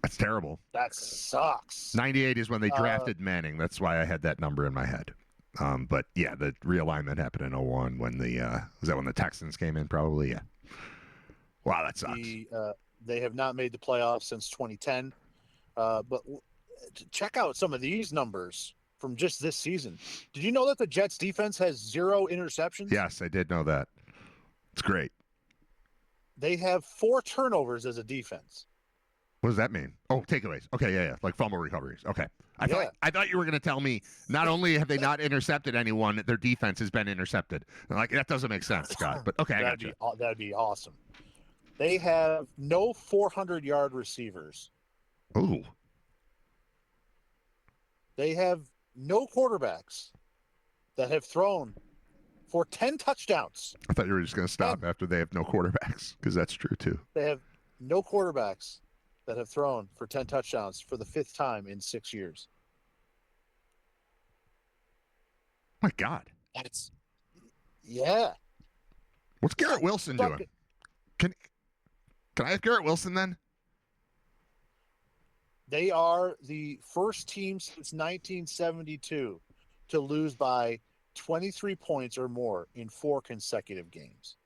That's terrible. That sucks. 98 is when they drafted Manning. That's why I had that number in my head. But yeah, the realignment happened in 01 when was that when the Texans came in? Probably, yeah. Wow, that sucks. They have not made the playoffs since 2010. But check out some of these numbers from just this season. Did you know that the Jets defense has 0 interceptions? Yes, I did know that. It's great. They have 4 turnovers as a defense. What does that mean? Oh, takeaways. Okay, yeah, like fumble recoveries. Okay. I thought you were going to tell me not only have they not intercepted anyone, their defense has been intercepted. Like, that doesn't make sense, Scott. But okay, I got you. That'd be awesome. They have no 400-yard receivers. Ooh. They have no quarterbacks that have thrown for 10 touchdowns. I thought you were just going to stop after they have no quarterbacks, because that's true too. They have no quarterbacks that have thrown for 10 touchdowns for the 5th time in 6 years. My God. Yeah. What's Garrett Wilson doing? Can I have Garrett Wilson then? They are the first team since 1972 to lose by 23 points or more in 4 consecutive games.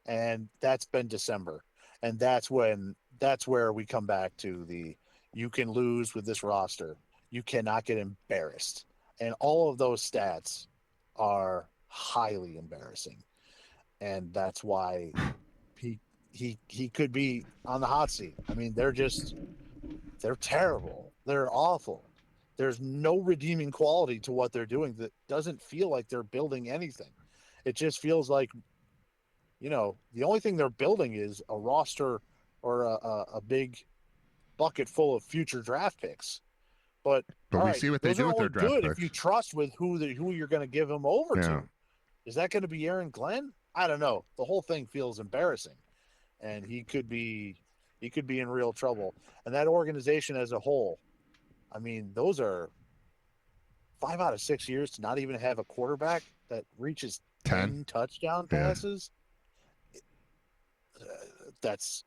And that's been December. And that's where we come back to you can lose with this roster. You cannot get embarrassed. And all of those stats are highly embarrassing. And that's why he could be on the hot seat. I mean, they're terrible. They're awful. There's no redeeming quality to what they're doing. That doesn't feel like they're building anything. It just feels like, the only thing they're building is a roster or a big bucket full of future draft picks. But we see what they do with their draft picks. If you trust with who you're going to give them over to. Is that going to be Aaron Glenn? I don't know. The whole thing feels embarrassing, and he could be in real trouble. And that organization as a whole, I mean, those are 5 out of 6 years to not even have a quarterback that reaches 10 touchdown passes. That's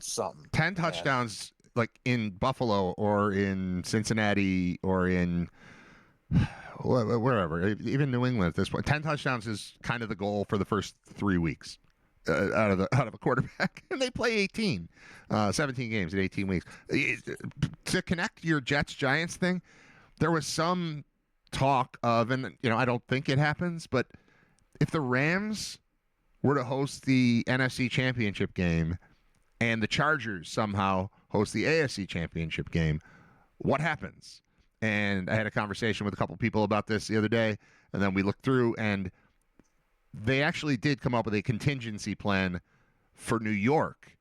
something. 10 touchdowns, like in Buffalo or in Cincinnati or in wherever, even New England at this point. 10 touchdowns is kind of the goal for the first 3 weeks out of a quarterback, and they play 17 games in 18 weeks. To connect your Jets-Giants thing, there was some talk of, and I don't think it happens, but if the Rams were to host the NFC Championship game and the Chargers somehow host the AFC Championship game, what happens? And I had a conversation with a couple people about this the other day, and then we looked through, and they actually did come up with a contingency plan for New York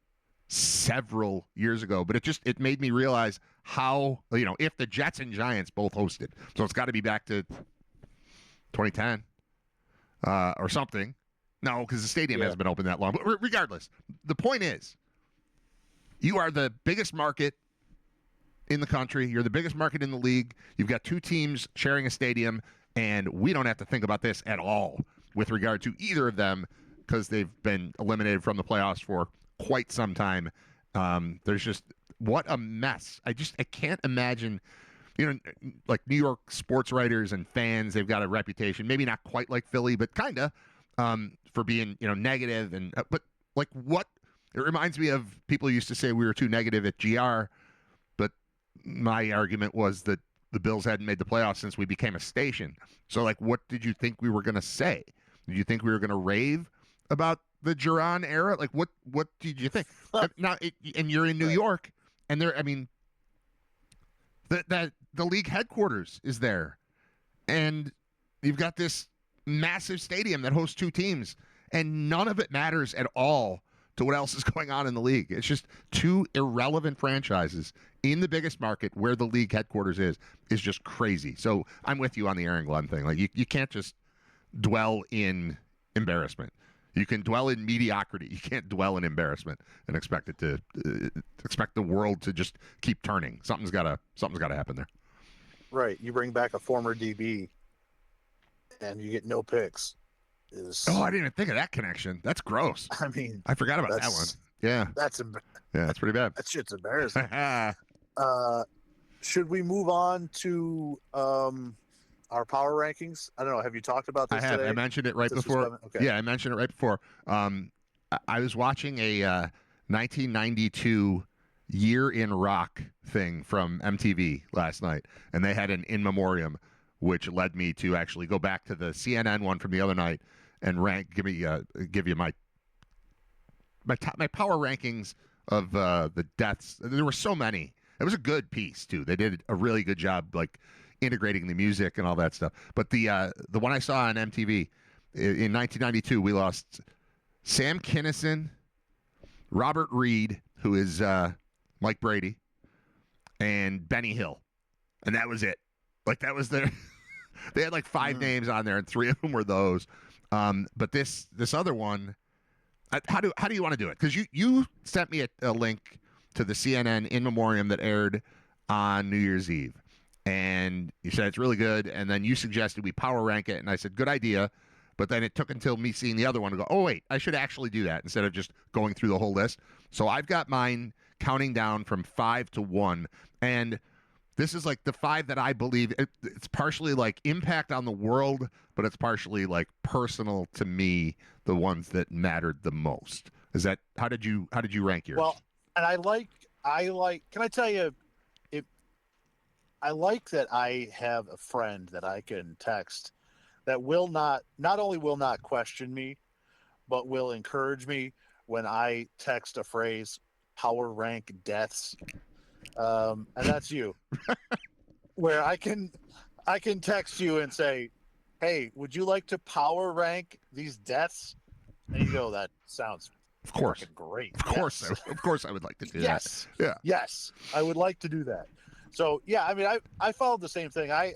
several years ago. But it made me realize how, if the Jets and Giants both hosted, so it's got to be back to 2010 or something. No, because the stadium hasn't been open that long. But regardless, the point is, you are the biggest market in the country. You're the biggest market in the league. You've got 2 teams sharing a stadium, and we don't have to think about this at all with regard to either of them because they've been eliminated from the playoffs for quite some time. There's just, what a mess. I can't imagine, like New York sports writers and fans, they've got a reputation, maybe not quite like Philly, but kind of, for being, negative. And but like what? It reminds me of people used to say we were too negative at GR, but my argument was that the Bills hadn't made the playoffs since we became a station. So, like, what did you think we were going to say? Did you think we were going to rave about the Giron era? Like, what did you think? Now, and you're in New York, and the league headquarters is there, and you've got this massive stadium that hosts 2 teams, and none of it matters at all to what else is going on in the league. It's just 2 irrelevant franchises in the biggest market where the league headquarters is just crazy. So I'm with you on the Aaron Glenn thing. Like, you can't just dwell in embarrassment. You can dwell in mediocrity. You can't dwell in embarrassment and expect the world to just keep turning. Something's got to happen there. Right. You bring back a former DB and you get no picks. I didn't even think of that connection. That's gross. I mean, I forgot about that one. Yeah. That's pretty bad. That shit's embarrassing. Should we move on to our power rankings? I don't know. Have you talked about this today? I mentioned it right before. Okay. Yeah, I mentioned it right before. I was watching a 1992 Year in Rock thing from MTV last night, and they had an in memoriam, which led me to actually go back to the CNN one from the other night and give you my my power rankings of the deaths. There were so many. It was a good piece too. They did a really good job, like integrating the music and all that stuff. But the one I saw on MTV in 1992, we lost Sam Kinison, Robert Reed, who is Mike Brady, and Benny Hill, and that was it. Like that was their. They had like 5 names on there, and 3 of them were those. But this other one, how do you want to do it? Because you sent me a link to the CNN in memoriam that aired on New Year's Eve, and you said it's really good. And then you suggested we power rank it, and I said good idea. But then it took until me seeing the other one to go, oh wait, I should actually do that instead of just going through the whole list. So I've got mine counting down from 5 to 1, and this is like the 5 that I believe it's partially like impact on the world, but it's partially like personal to me, the ones that mattered the most. Is that how did you rank yours? Well, and I like can I tell you, I like that I have a friend that I can text that will not only will not question me, but will encourage me when I text a phrase, power rank deaths. And that's you. Where I can text you and say, hey, would you like to power rank these deaths? And you go, that sounds of course great. Of course I would like to do yes. that. Yeah. Yes, I would like to do that. So yeah, I mean I followed the same thing. I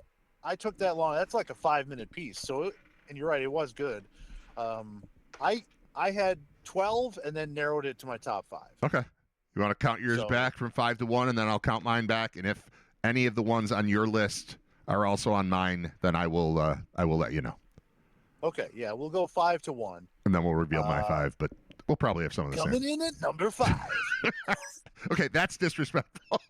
took that long. That's like a 5-minute piece. So and you're right, it was good. I had 12 and then narrowed it to my top 5. Okay. You want to count yours back from 5 to 1, and then I'll count mine back. And if any of the ones on your list are also on mine, then I will let you know. Okay, yeah, we'll go 5 to 1, and then we'll reveal my 5. But we'll probably have some of the coming same. in at number 5. Okay, that's disrespectful.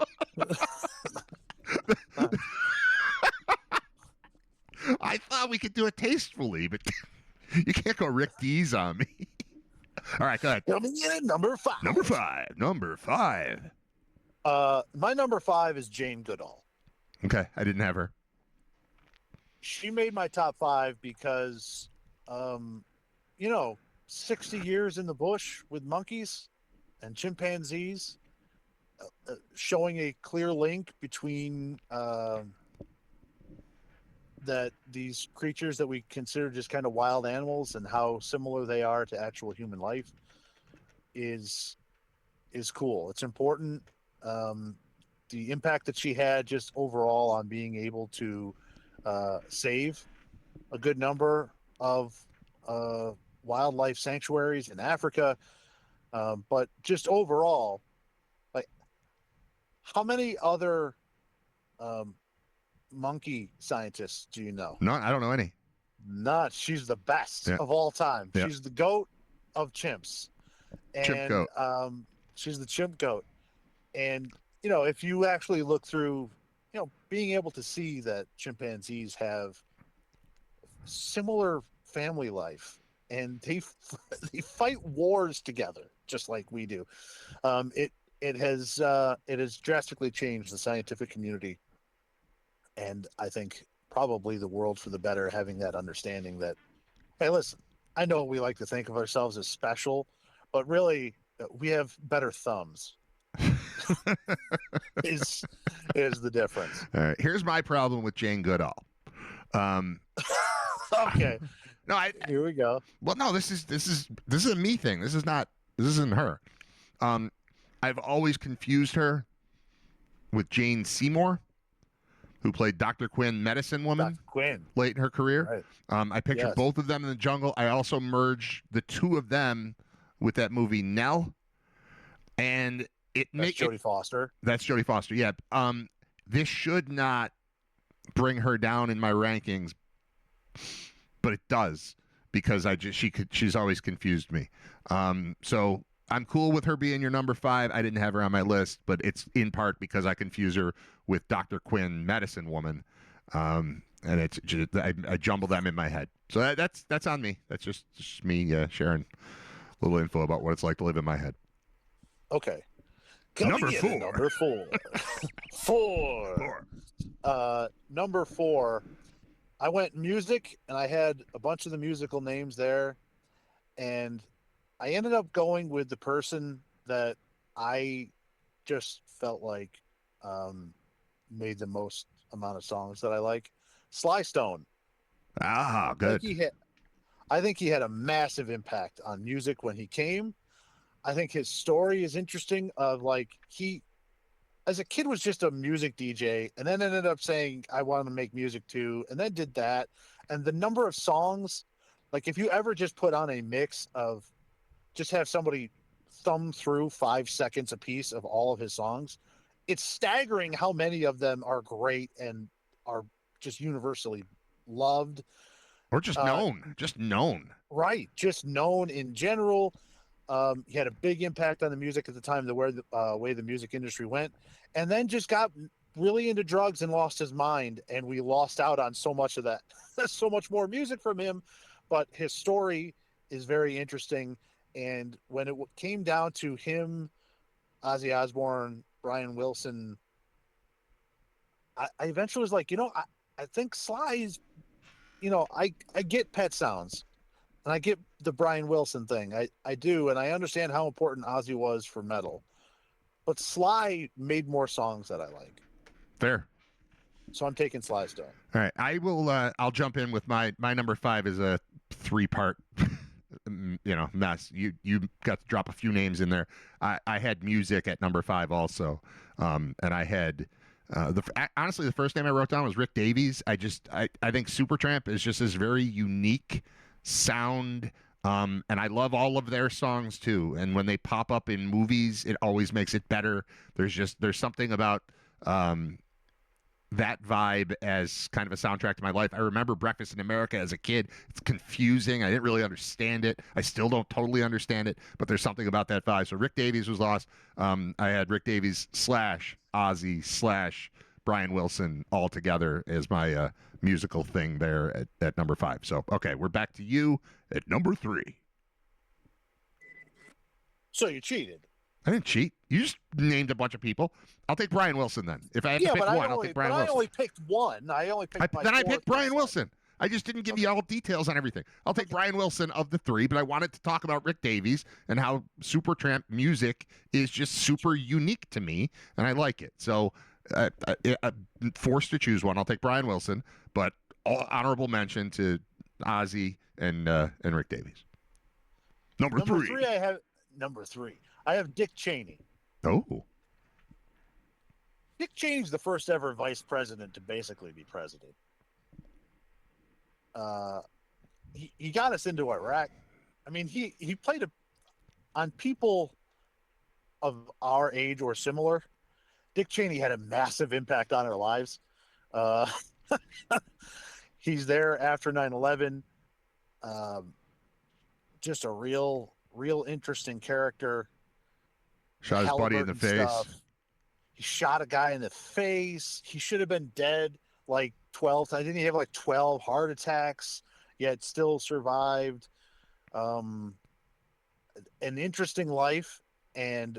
I thought we could do it tastefully, but you can't go Rick Dees on me. All right, go ahead. Coming in at number 5. Number 5. My number 5 is Jane Goodall. Okay, I didn't have her. She made my top 5 because, 60 years in the bush with monkeys and chimpanzees, showing a clear link between that these creatures that we consider just kind of wild animals and how similar they are to actual human life is cool. It's important. The impact that she had just overall on being able to save a good number of wildlife sanctuaries in Africa, but just overall, like how many other monkey scientists do you know? No, I don't know any. Not. She's the best of all time. Yeah. She's the goat of chimps. And, chimp goat. She's the chimp goat. And, if you actually look through, being able to see that chimpanzees have similar family life and they fight wars together just like we do. It has drastically changed the scientific community. And I think probably the world for the better, having that understanding that, hey, listen, I know we like to think of ourselves as special, but really we have better thumbs. is the difference. All right. Here's my problem with Jane Goodall. Okay. No, here we go. Well, no, this is a me thing. This isn't her. I've always confused her with Jane Seymour, who played Dr. Quinn, Medicine Woman, Dr. Quinn, late in her career. Right. I pictured both of them in the jungle. I also merged the two of them with that movie Nell, and that's Jodie Foster. That's Jodie Foster. Yeah. This should not bring her down in my rankings, but it does because she's always confused me. So I'm cool with her being your number 5. I didn't have her on my list, but it's in part because I confuse her with Dr. Quinn, Medicine Woman, and it's just, I jumble them in my head. So that's on me. That's just me sharing a little info about what it's like to live in my head. Okay. Number 4. Number 4. 4. Number 4. I went music, and I had a bunch of the musical names there, and I ended up going with the person that I just felt like made the most amount of songs that I like. Sly Stone. Ah, I think good. he had I think he had a massive impact on music when he came. I think his story is interesting of like he as a kid was just a music DJ and then ended up saying I want to make music too and then did that and the number of songs like if you ever just put on a mix of just have somebody thumb through 5 seconds a piece of all of his songs, it's staggering how many of them are great and are just universally loved. Or just Uh, known. Just known. right, just known in general. He had a big impact on the music at the time, the way the music industry went, and then just got really into drugs and lost his mind, and we lost out on so much of that, so much more music from him. But his story is very interesting, and when it came down to him, Ozzy Osbourne, Brian Wilson, I eventually was like, I think Sly's, I get Pet Sounds and I get the Brian Wilson thing. I do, and I understand how important Ozzy was for metal. But Sly made more songs that I like. Fair. So I'm taking Sly Stone. All right. I will I'll jump in with my number 5 is a 3-part mess. You got to drop a few names in there. I had music at number 5 also. And I had honestly the first name I wrote down was Rick Davies. I think Supertramp is just this very unique sound. And I love all of their songs too. And when they pop up in movies, it always makes it better. There's something about that vibe as kind of a soundtrack to my life. I remember Breakfast in America as a kid. It's confusing. I didn't really understand it. I still don't totally understand it, but there's something about that vibe. So Rick Davies was lost. I had Rick Davies / Ozzy / Brian Wilson all together as my musical thing there at number 5. So, okay, we're back to you at number 3. So you cheated. I didn't cheat. You just named a bunch of people. I'll take Brian Wilson then. If I have to pick one, I'll take Brian Wilson. I only picked one. I only picked Then I picked Brian Wilson. I just didn't give you all details on everything. I'll take Brian Wilson of the 3, but I wanted to talk about Rick Davies and how Supertramp music is just super unique to me, and I like it. So I'm forced to choose one. I'll take Brian Wilson, but honorable mention to Ozzy and Rick Davies. Number 3. I have number 3. I have Dick Cheney. Oh. Dick Cheney's the first ever vice president to basically be president. He got us into Iraq. I mean, he played on people of our age or similar. Dick Cheney had a massive impact on our lives. He's there after 9/11. Just a real interesting character. Shot his buddy in the face. Stuff. He shot a guy in the face. He should have been dead like 12 times. Didn't he have like 12 heart attacks? Yet still survived. An interesting life and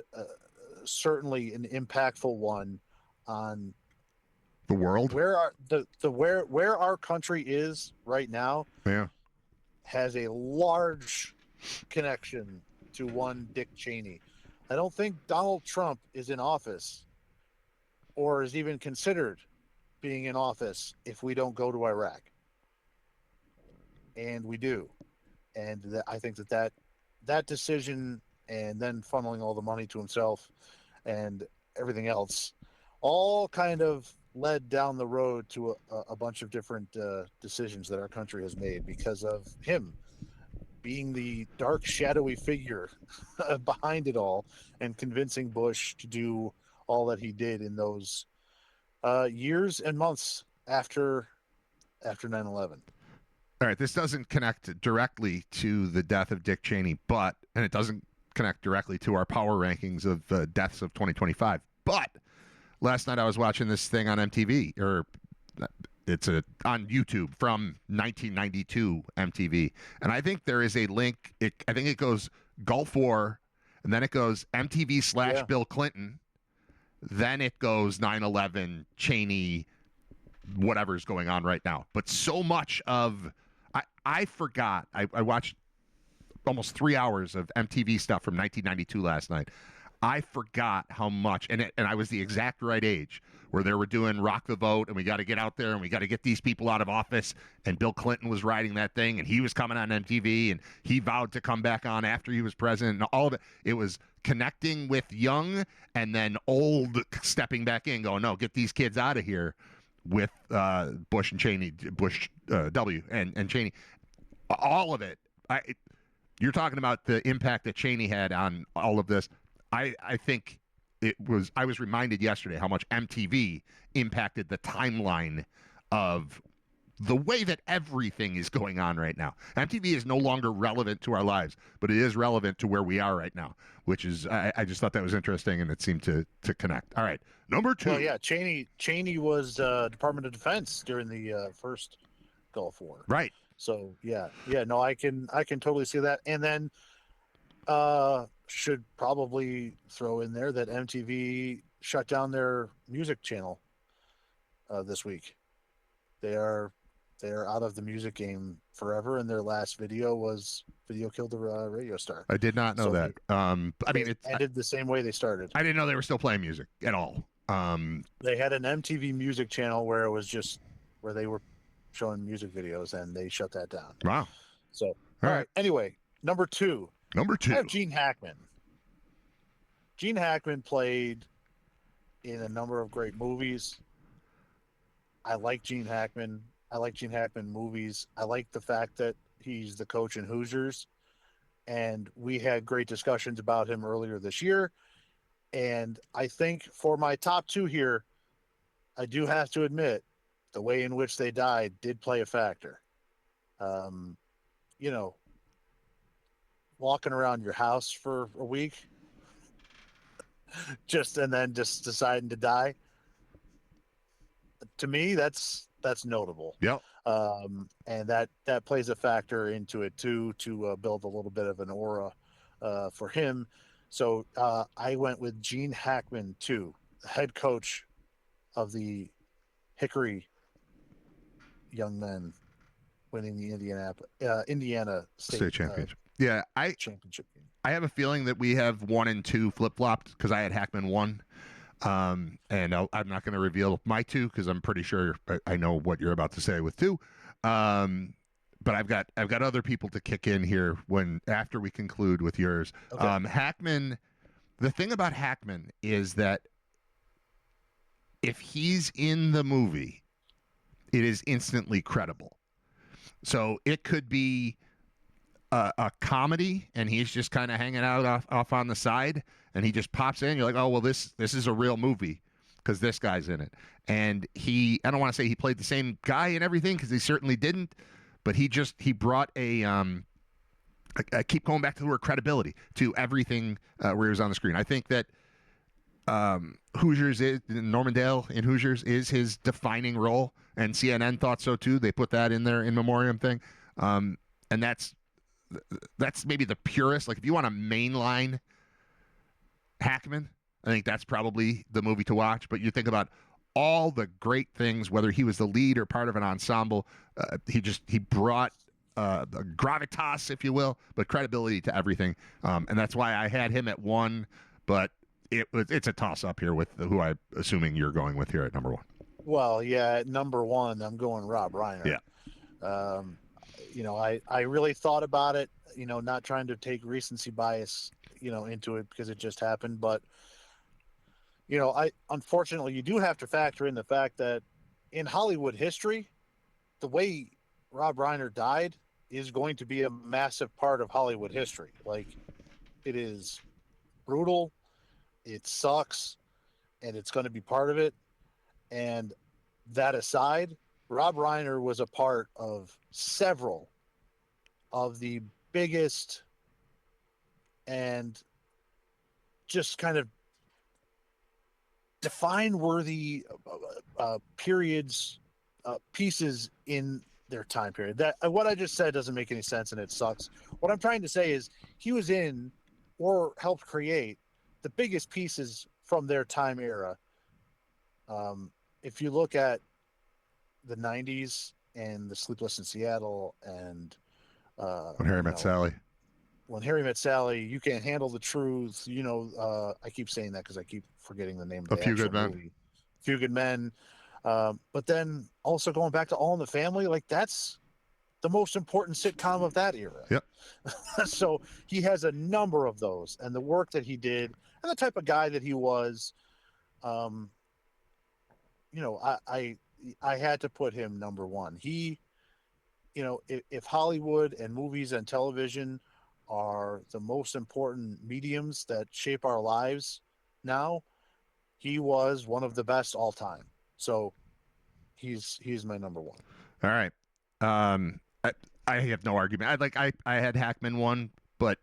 certainly an impactful one on the world. Where our country is right now. Yeah, has a large connection to one Dick Cheney. I don't think Donald Trump is in office or is even considered being in office if we don't go to Iraq. And we do. And I think that decision and then funneling all the money to himself and everything else all kind of led down the road to a bunch of different decisions that our country has made because of him being the dark, shadowy figure behind it all and convincing Bush to do all that he did in those years and months after 9/11. All right, this doesn't connect directly to the death of Dick Cheney, and it doesn't connect directly to our power rankings of deaths of 2025. But last night I was watching this thing on MTV, or it's on YouTube from 1992 MTV, and I think there is a link. I think it goes Gulf War, and then it goes MTV / Bill Clinton, then it goes 9/11 Cheney, whatever's going on right now. But so much of I forgot. I watched almost 3 hours of MTV stuff from 1992 last night. I forgot how much, and I was the exact right age where they were doing Rock the Vote, and we got to get out there, and we got to get these people out of office, and Bill Clinton was riding that thing, and he was coming on MTV, and he vowed to come back on after he was president, and all of it. It was connecting with young and then old stepping back in, going, no, get these kids out of here with Bush and Cheney, Bush W and Cheney. All of it. You're talking about the impact that Cheney had on all of this. I think I was reminded yesterday how much MTV impacted the timeline of the way that everything is going on right now. MTV is no longer relevant to our lives, but it is relevant to where we are right now, which is, I just thought that was interesting, and it seemed to connect. All right, number 2. Well, yeah, Cheney was Department of Defense during the first Gulf War. Right. So yeah, no, I can totally see that. And then should probably throw in there that MTV shut down their music channel this week. They are out of the music game forever, and their last video was "Video Killed the Radio Star." I did not know that. I mean, it ended the same way they started. I didn't know they were still playing music at all. They had an MTV music channel where it was just where they were showing music videos, and they shut that down. Wow. So all right. Anyway, number 2. Number 2. I have Gene Hackman. Gene Hackman played in a number of great movies. I like Gene Hackman. I like Gene Hackman movies. I like the fact that he's the coach in Hoosiers. And we had great discussions about him earlier this year. And I think for my top 2 here, I do have to admit the way in which they died did play a factor. You know, walking around your house for a week, and then deciding to die. To me, that's notable. Yep. And that plays a factor into it too, to build a little bit of an aura for him. So I went with Gene Hackman too, the head coach of the Hickory young men, winning the Indiana State Championship. Championship game. I have a feeling that we have 1 and 2 flip-flopped because I had Hackman 1. And I'm not going to reveal my 2 because I'm pretty sure I know what you're about to say with 2. But I've got other people to kick in here after we conclude with yours. Okay. Hackman, the thing about Hackman is that if he's in the movie, it is instantly credible. So it could be a comedy, and he's just kind of hanging out off on the side, and he just pops in. You're like, oh well, this is a real movie because this guy's in it. And I don't want to say he played the same guy and everything because he certainly didn't, but he brought I keep going back to the word credibility to everything where he was on the screen. I think that Hoosiers Normandale in Hoosiers is his defining role, and CNN thought so too. They put that in their in memoriam thing, and that's maybe the purest. Like if you want to mainline Hackman, I think that's probably the movie to watch. But you think about all the great things, whether he was the lead or part of an ensemble, he brought the gravitas, if you will, but credibility to everything, and that's why I had him at 1. But it's a toss-up here with who I'm assuming you're going with here at number 1. Well, yeah, at number 1, I'm going Rob Reiner. Yeah. I really thought about it, not trying to take recency bias, into it because it just happened. But, unfortunately, you do have to factor in the fact that in Hollywood history, the way Rob Reiner died is going to be a massive part of Hollywood history. Like, it is brutal. It sucks, and it's going to be part of it. And that aside, Rob Reiner was a part of several of the biggest and just kind of define-worthy pieces in their time period. That what I just said doesn't make any sense, and it sucks. What I'm trying to say is he was in or helped create the biggest pieces from their time era. If you look at the 90s and the Sleepless in Seattle and When Harry Met Sally. when Harry Met Sally, You Can't Handle the Truth. I keep saying that because I keep forgetting the name of A the Few actual Good Men. movie. Few Good Men. But then also going back to All in the Family, like that's the most important sitcom of that era. Yep. So he has a number of those, and the work that he did, and the type of guy that he was. I had to put him number one. He, if Hollywood and movies and television are the most important mediums that shape our lives now, he was one of the best all time. So he's my number one. All right. I have no argument. I had Hackman one, but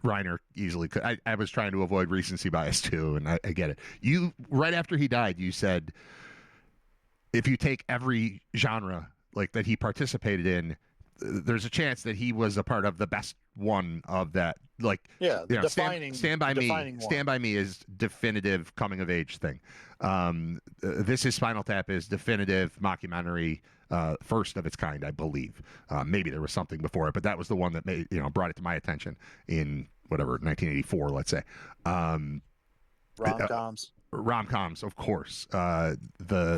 Reiner easily could. I was trying to avoid recency bias too, and I get it. You right after he died, you said if you take every genre like that he participated in, there's a chance that he was a part of the best one of that. Like, defining. Stand by Me. Stand by Me is definitive coming of age thing. This is Spinal Tap is definitive mockumentary, first of its kind, I believe. Maybe there was something before it, but that was the one that brought it to my attention in whatever 1984, let's say. Rom-coms, of course. The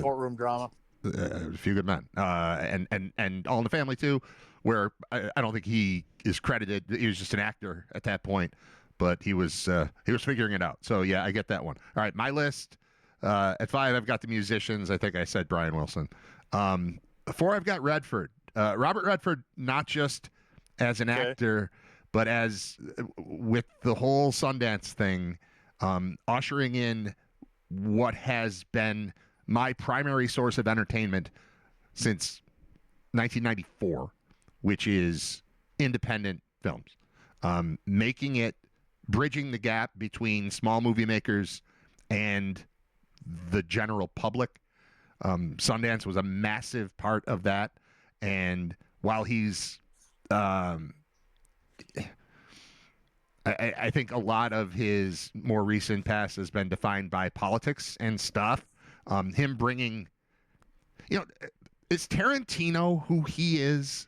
courtroom drama. A Few Good Men, and All in the Family too, where I don't think he is credited. He was just an actor at that point, but he was figuring it out. So yeah, I get that one. All right, my list at 5, I've got the musicians. I think I said Brian Wilson. 4, I've got Redford, Robert Redford, not just as an actor, but as with the whole Sundance thing, ushering in what has been my primary source of entertainment since 1994, which is independent films, bridging the gap between small movie makers and the general public. Sundance was a massive part of that. And while he's, I think a lot of his more recent past has been defined by politics and stuff. Him bringing, is Tarantino who he is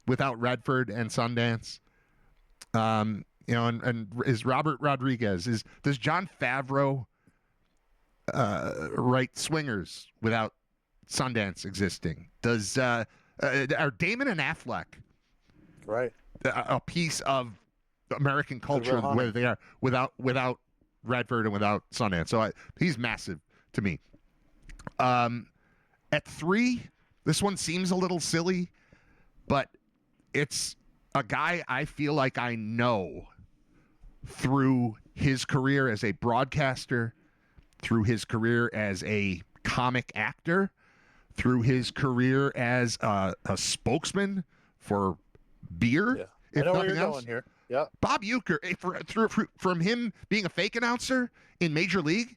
without Redford and Sundance? And is Robert Rodriguez, does Jon Favreau write Swingers without Sundance existing? Does are Damon and Affleck right a piece of American culture where they are without Redford and without Sundance? So he's massive to me. At 3, this one seems a little silly, but it's a guy I feel like I know through his career as a broadcaster, through his career as a comic actor, through his career as a spokesman for beer. Yeah. If I know where nothing you're else. going here. Yeah. Bob Uecker, from him being a fake announcer in Major League,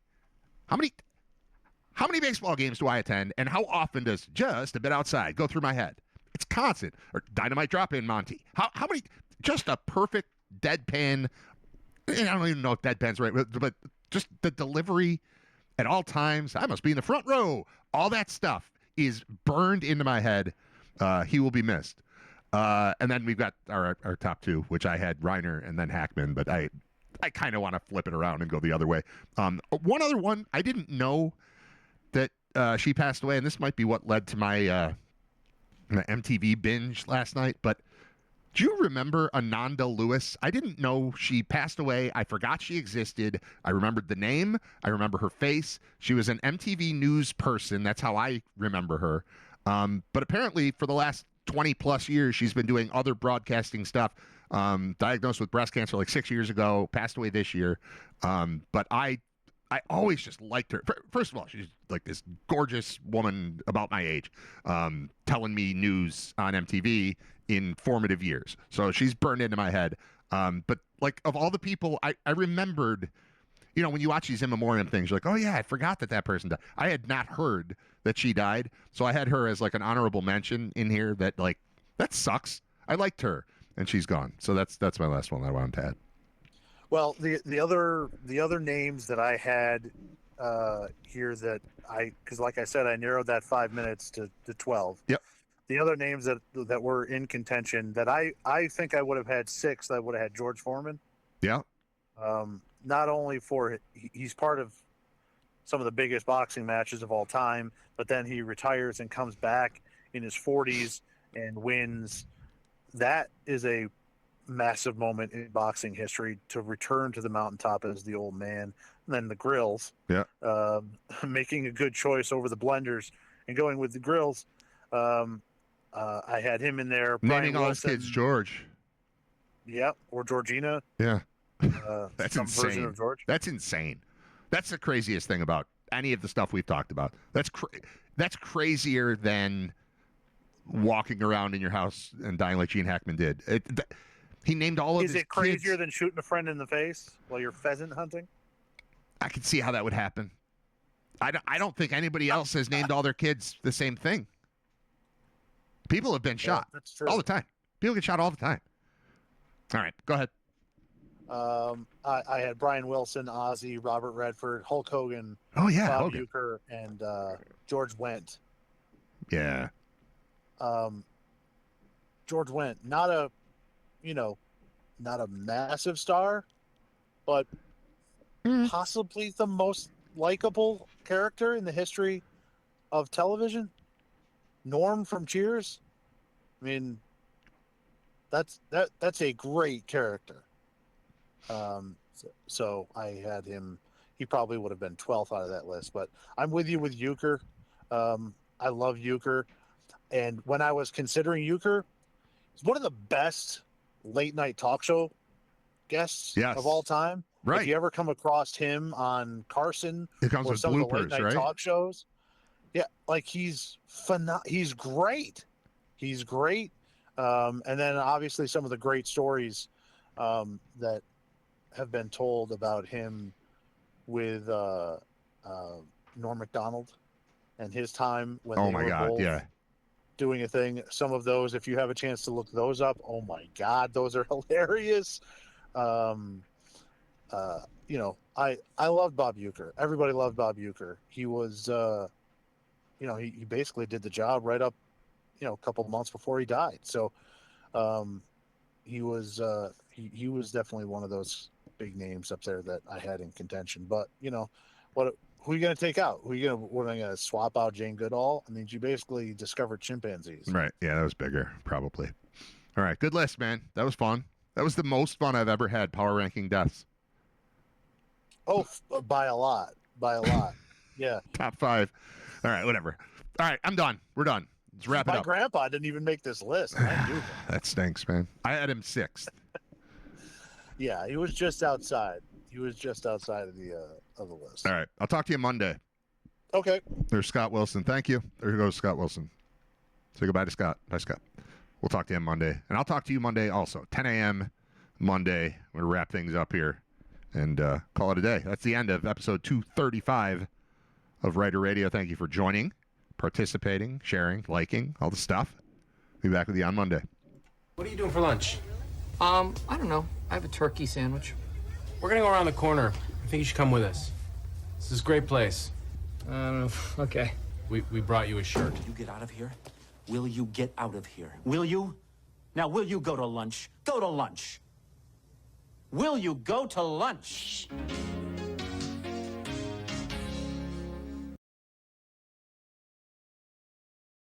how many baseball games do I attend, and how often does Just a Bit Outside go through my head? It's constant. Or Dynamite Drop-In Monty. How many? Just a perfect deadpan. And I don't even know if deadpan's right, but just the delivery at all times. I must be in the front row. All that stuff is burned into my head. He will be missed. And then we've got our top 2, which I had Reiner and then Hackman, but I kind of want to flip it around and go the other way. One other one, I didn't know that she passed away, and this might be what led to my MTV binge last night, but do you remember Ananda Lewis? I didn't know she passed away. I forgot she existed. I remembered the name. I remember her face. She was an MTV news person. That's how I remember her. But apparently for the last 20 plus years, she's been doing other broadcasting stuff. Diagnosed with breast cancer like 6 years ago, passed away this year. But I always just liked her. First of all, she's like this gorgeous woman about my age, telling me news on MTV in formative years. So she's burned into my head. But like of all the people, I remembered, when you watch these in memoriam things, you're like, oh yeah, I forgot that person died. I had not heard that she died. So I had her as like an honorable mention in here that like, that sucks. I liked her and she's gone. So that's my last one I wanted to add. Well, the other names that I had here that because like I said, I narrowed that 5 minutes to 12. Yep. The other names that were in contention that I think I would have had six. I would have had George Foreman. Yeah. Not only for he's part of some of the biggest boxing matches of all time, but then he retires and comes back in his 40s and wins. That is a massive moment in boxing history, to return to the mountaintop as the old man. And then the Grills, making a good choice over the Blenders and going with the Grills. I had him in there. Naming all his kids George. Yeah, or Georgina. Yeah. That's some insane. version of George. That's insane. That's the craziest thing about any of the stuff we've talked about. That's crazier than walking around in your house and dying like Gene Hackman did. He named all of his kids. Is it crazier than shooting a friend in the face while you're pheasant hunting? I can see how that would happen. I don't think anybody else has named all their kids the same thing. People have been shot all the time. People get shot all the time. All right, go ahead. I had Brian Wilson, Ozzy, Robert Redford, Hulk Hogan, Oh yeah, Bob Hogan. Uecker, and George Wendt. Yeah. George Wendt, not a massive star, but possibly the most likable character in the history of television. Norm from Cheers. I mean, that's a great character. So I had him. He probably would have been 12th out of that list, but I'm with you with Uecker. I love Uecker, and when I was considering Uecker, he's one of the best late night talk show guests of all time. Right. If you ever come across him on Carson It comes or with some of the bloopers, late night right? talk shows, yeah, like he's great. He's great. And then obviously some of the great stories that have been told about him with Norm Macdonald and his time when they were both doing a thing. Some of those, if you have a chance to look those up, oh my God, those are hilarious. I loved Bob Uecker. Everybody loved Bob Uecker. He was, he basically did the job right up, a couple months before he died. So he was definitely one of those big names up there that I had in contention. But who are you going to take out? What are you going to swap out Jane Goodall? I mean, you basically discovered chimpanzees. Right. Yeah, that was bigger, probably. All right. Good list, man. That was fun. That was the most fun I've ever had, power ranking deaths. Oh, by a lot. Yeah. Top 5. All right, whatever. All right, I'm done. We're done. Let's wrap it up. My grandpa didn't even make this list. I knew that stinks, man. I had him 6th. Yeah, he was just outside. He was just outside of the list. All right, I'll talk to you Monday. Okay. There's Scott Wilson. Thank you. There goes Scott Wilson. Say goodbye to Scott. Bye, Scott. We'll talk to him Monday. And I'll talk to you Monday also. 10 a.m. Monday. We're going to wrap things up here and call it a day. That's the end of episode 235 of Riter Radio. Thank you for joining, participating, sharing, liking, all the stuff. Be back with you on Monday. What are you doing for lunch? I don't know. I have a turkey sandwich. We're gonna go around the corner. I think you should come with us. This is a great place. Okay. We brought you a shirt. Will you get out of here? Will you get out of here? Will you? Now, will you go to lunch? Go to lunch. Will you go to lunch?